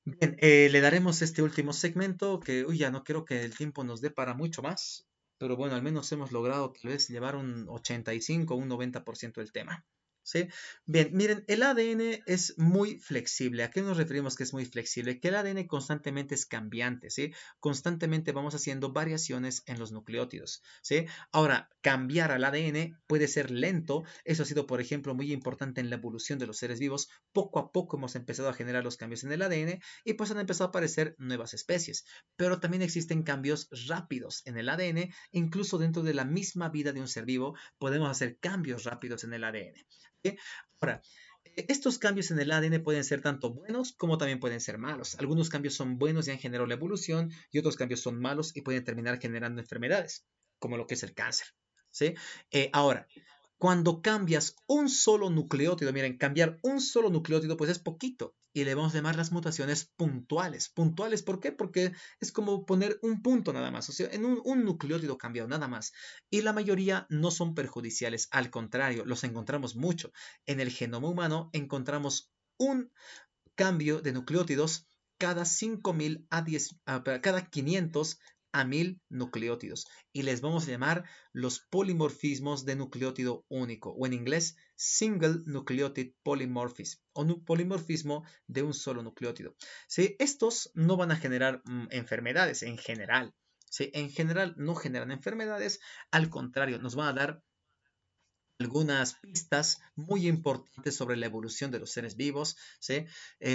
Bien, le daremos este último segmento que ya no creo que el tiempo nos dé para mucho más, pero bueno, al menos hemos logrado tal vez llevar un 85 o un 90% del tema. ¿Sí? Bien, miren, el ADN es muy flexible. ¿A qué nos referimos que es muy flexible? Que el ADN constantemente es cambiante, ¿sí? Constantemente vamos haciendo variaciones en los nucleótidos, ¿sí? Ahora, cambiar al ADN puede ser lento. Eso ha sido, por ejemplo, muy importante en la evolución de los seres vivos. Poco a poco hemos empezado a generar los cambios en el ADN y pues han empezado a aparecer nuevas especies. Pero también existen cambios rápidos en el ADN. Incluso dentro de la misma vida de un ser vivo podemos hacer cambios rápidos en el ADN. ¿Sí? Ahora, estos cambios en el ADN pueden ser tanto buenos como también pueden ser malos. Algunos cambios son buenos y han generado la evolución y otros cambios son malos y pueden terminar generando enfermedades, como lo que es el cáncer. ¿Sí? Ahora, cuando cambias un solo nucleótido, miren, cambiar un solo nucleótido pues es poquito y le vamos a llamar las mutaciones puntuales. ¿Puntuales por qué? Porque es como poner un punto nada más, o sea, en un nucleótido cambiado nada más. Y la mayoría no son perjudiciales, al contrario, los encontramos mucho. En el genoma humano encontramos un cambio de nucleótidos cada 5.000 a 10, cada 500 a 1.000 nucleótidos y les vamos a llamar los polimorfismos de nucleótido único o en inglés single nucleotide polymorphism o polimorfismo de un solo nucleótido. ¿Sí? Estos no van a generar enfermedades en general. ¿Sí? En general no generan enfermedades, al contrario, nos van a dar algunas pistas muy importantes sobre la evolución de los seres vivos, ¿sí?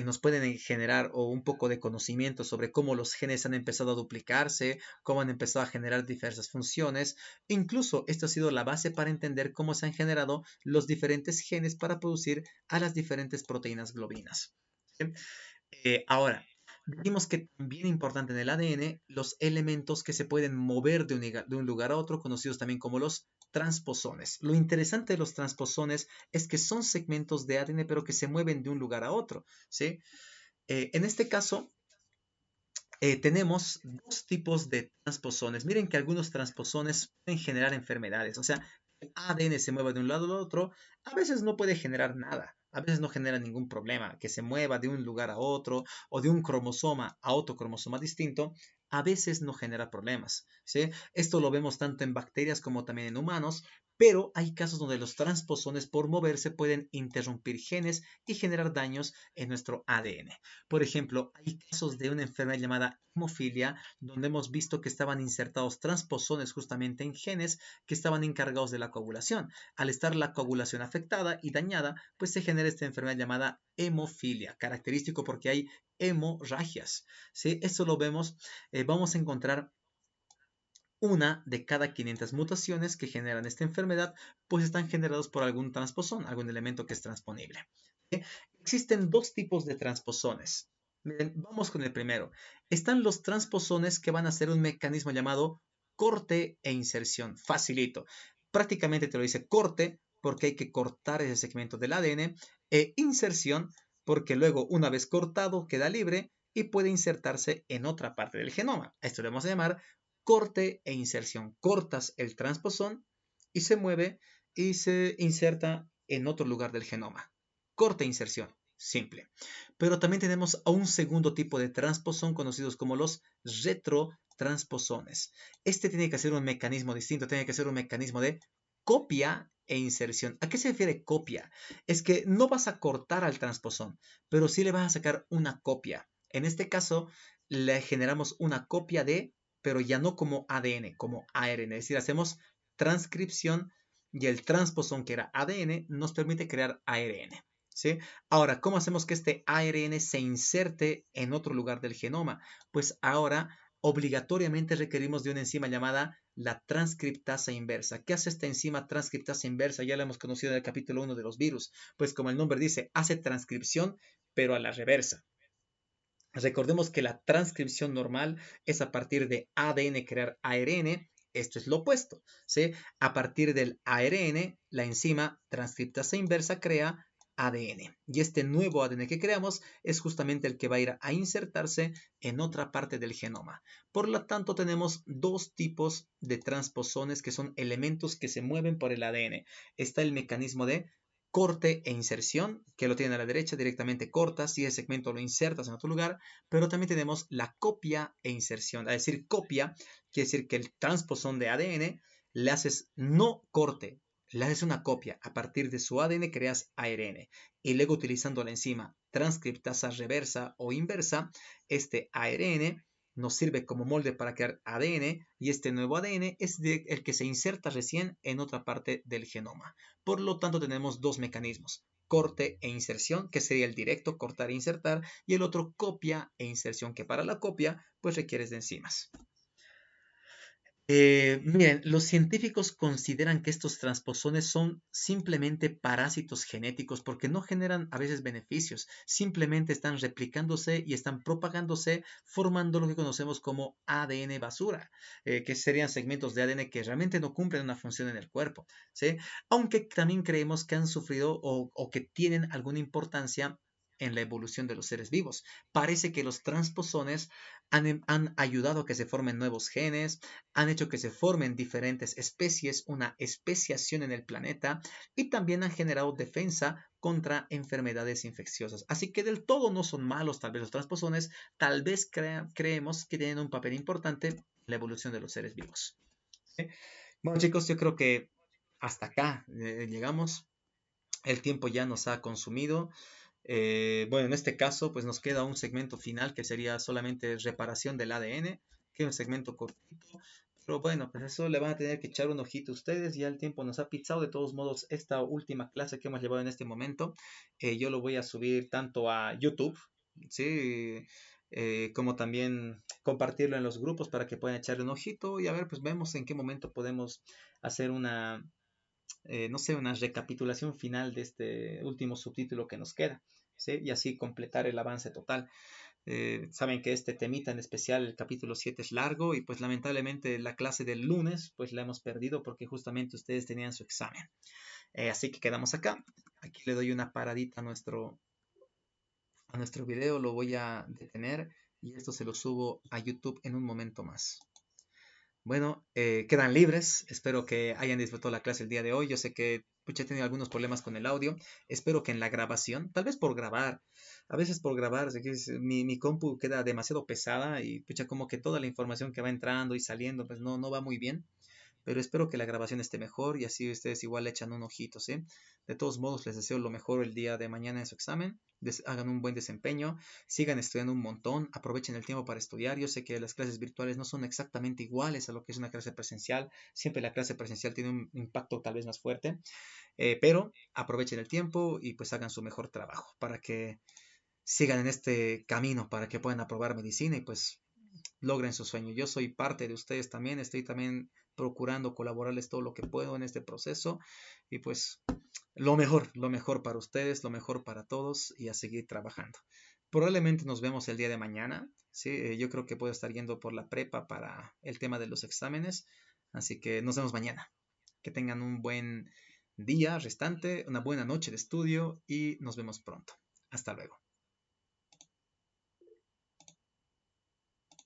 Nos pueden generar o un poco de conocimiento sobre cómo los genes han empezado a duplicarse, cómo han empezado a generar diversas funciones. Incluso esto ha sido la base para entender cómo se han generado los diferentes genes para producir a las diferentes proteínas globinas. ¿Sí? Ahora, dijimos que también importante en el ADN los elementos que se pueden mover de un lugar a otro, conocidos también como los transposones. Lo interesante de los transposones es que son segmentos de ADN, pero que se mueven de un lugar a otro, ¿sí? En este caso, tenemos dos tipos de transposones. Miren que algunos transposones pueden generar enfermedades. O sea, el ADN se mueva de un lado al otro, a veces no puede generar nada. A veces no genera ningún problema. Que se mueva de un lugar a otro o de un cromosoma a otro cromosoma distinto, a veces no genera problemas. ¿Sí? Esto lo vemos tanto en bacterias como también en humanos, pero hay casos donde los transposones por moverse pueden interrumpir genes y generar daños en nuestro ADN. Por ejemplo, hay casos de una enfermedad llamada hemofilia, donde hemos visto que estaban insertados transposones justamente en genes que estaban encargados de la coagulación. Al estar la coagulación afectada y dañada, pues se genera esta enfermedad llamada hemofilia, característico porque hay hemorragias. ¿Sí? Esto lo vemos, vamos a encontrar una de cada 500 mutaciones que generan esta enfermedad, pues están generados por algún transposón, algún elemento que es transponible. ¿Sí? Existen dos tipos de transposones. Miren, vamos con el primero. Están los transposones que van a ser un mecanismo llamado corte e inserción. Facilito. Prácticamente te lo dice corte porque hay que cortar ese segmento del ADN e inserción porque luego una vez cortado queda libre y puede insertarse en otra parte del genoma. Esto le vamos a llamar corte e inserción. Cortas el transposón y se mueve y se inserta en otro lugar del genoma. Corte e inserción, simple. Pero también tenemos a un segundo tipo de transposón conocidos como los retrotransposón. transposones. Este tiene que ser un mecanismo distinto, tiene que ser un mecanismo de copia e inserción. ¿A qué se refiere copia? Es que no vas a cortar al transposón, pero sí le vas a sacar una copia. En este caso, le generamos una copia de, pero ya no como ADN, como ARN. Es decir, hacemos transcripción y el transposón que era ADN nos permite crear ARN. ¿Sí? Ahora, ¿cómo hacemos que este ARN se inserte en otro lugar del genoma? Pues ahora obligatoriamente requerimos de una enzima llamada la transcriptasa inversa. ¿Qué hace esta enzima transcriptasa inversa? Ya la hemos conocido en el capítulo 1 de los virus. Pues como el nombre dice, hace transcripción, pero a la reversa. Recordemos que la transcripción normal es a partir de ADN crear ARN. Esto es lo opuesto, ¿sí? A partir del ARN, la enzima transcriptasa inversa crea ADN. Y este nuevo ADN que creamos es justamente el que va a ir a insertarse en otra parte del genoma. Por lo tanto, tenemos dos tipos de transposones que son elementos que se mueven por el ADN. Está el mecanismo de corte e inserción, que lo tienen a la derecha, directamente cortas y el segmento lo insertas en otro lugar, pero también tenemos la copia e inserción. Es decir, copia quiere decir que el transposón de ADN le haces no corte, le haces una copia. A partir de su ADN creas ARN y luego utilizando la enzima transcriptasa reversa o inversa, este ARN nos sirve como molde para crear ADN y este nuevo ADN es el que se inserta recién en otra parte del genoma. Por lo tanto, tenemos dos mecanismos, corte e inserción, que sería el directo, cortar e insertar, y el otro copia e inserción, que para la copia pues requieres de enzimas. Miren, los científicos consideran que estos transposones son simplemente parásitos genéticos porque no generan a veces beneficios, simplemente están replicándose y están propagándose formando lo que conocemos como ADN basura, que serían segmentos de ADN que realmente no cumplen una función en el cuerpo, ¿sí? Aunque también creemos que han sufrido o que tienen alguna importancia en la evolución de los seres vivos. Parece que los transposones han ayudado a que se formen nuevos genes, han hecho que se formen diferentes especies, una especiación en el planeta y también han generado defensa contra enfermedades infecciosas. Así que del todo no son malos tal vez los transposones, tal vez creemos que tienen un papel importante en la evolución de los seres vivos. ¿Sí? Bueno chicos, yo creo que hasta acá llegamos. El tiempo ya nos ha consumido. Bueno, en este caso, pues nos queda un segmento final que sería solamente reparación del ADN, que es un segmento cortito. Pero bueno, pues eso le van a tener que echar un ojito a ustedes. Ya el tiempo nos ha pizzado. De todos modos, esta última clase que hemos llevado en este momento, yo lo voy a subir tanto a YouTube, ¿sí? Como también compartirlo en los grupos para que puedan echarle un ojito y a ver, pues vemos en qué momento podemos hacer una, no sé, una recapitulación final de este último subtítulo que nos queda, ¿sí? Y así completar el avance total. Saben que este temita en especial, el capítulo 7 es largo y pues lamentablemente la clase del lunes pues la hemos perdido porque justamente ustedes tenían su examen. Así que quedamos acá. Aquí le doy una paradita a nuestro video, lo voy a detener y esto se lo subo a YouTube en un momento más. Bueno, quedan libres. Espero que hayan disfrutado la clase el día de hoy. Yo sé que pucha, he tenido algunos problemas con el audio. Espero que en la grabación, tal vez por grabar, a veces por grabar, o sea, que mi compu queda demasiado pesada y pucha, como que toda la información que va entrando y saliendo, pues no va muy bien. Pero espero que la grabación esté mejor y así ustedes igual le echan un ojito, ¿sí? De todos modos, les deseo lo mejor el día de mañana en su examen. Hagan un buen desempeño, sigan estudiando un montón, aprovechen el tiempo para estudiar. Yo sé que las clases virtuales no son exactamente iguales a lo que es una clase presencial. Siempre la clase presencial tiene un impacto tal vez más fuerte, pero aprovechen el tiempo y pues hagan su mejor trabajo para que sigan en este camino, para que puedan aprobar medicina y pues logren su sueño. Yo soy parte de ustedes también, estoy también procurando colaborarles todo lo que puedo en este proceso y pues lo mejor para ustedes, lo mejor para todos y a seguir trabajando. Probablemente nos vemos el día de mañana, ¿sí? Yo creo que puedo estar yendo por la prepa para el tema de los exámenes, así que nos vemos mañana. Que tengan un buen día restante, una buena noche de estudio y nos vemos pronto. Hasta luego.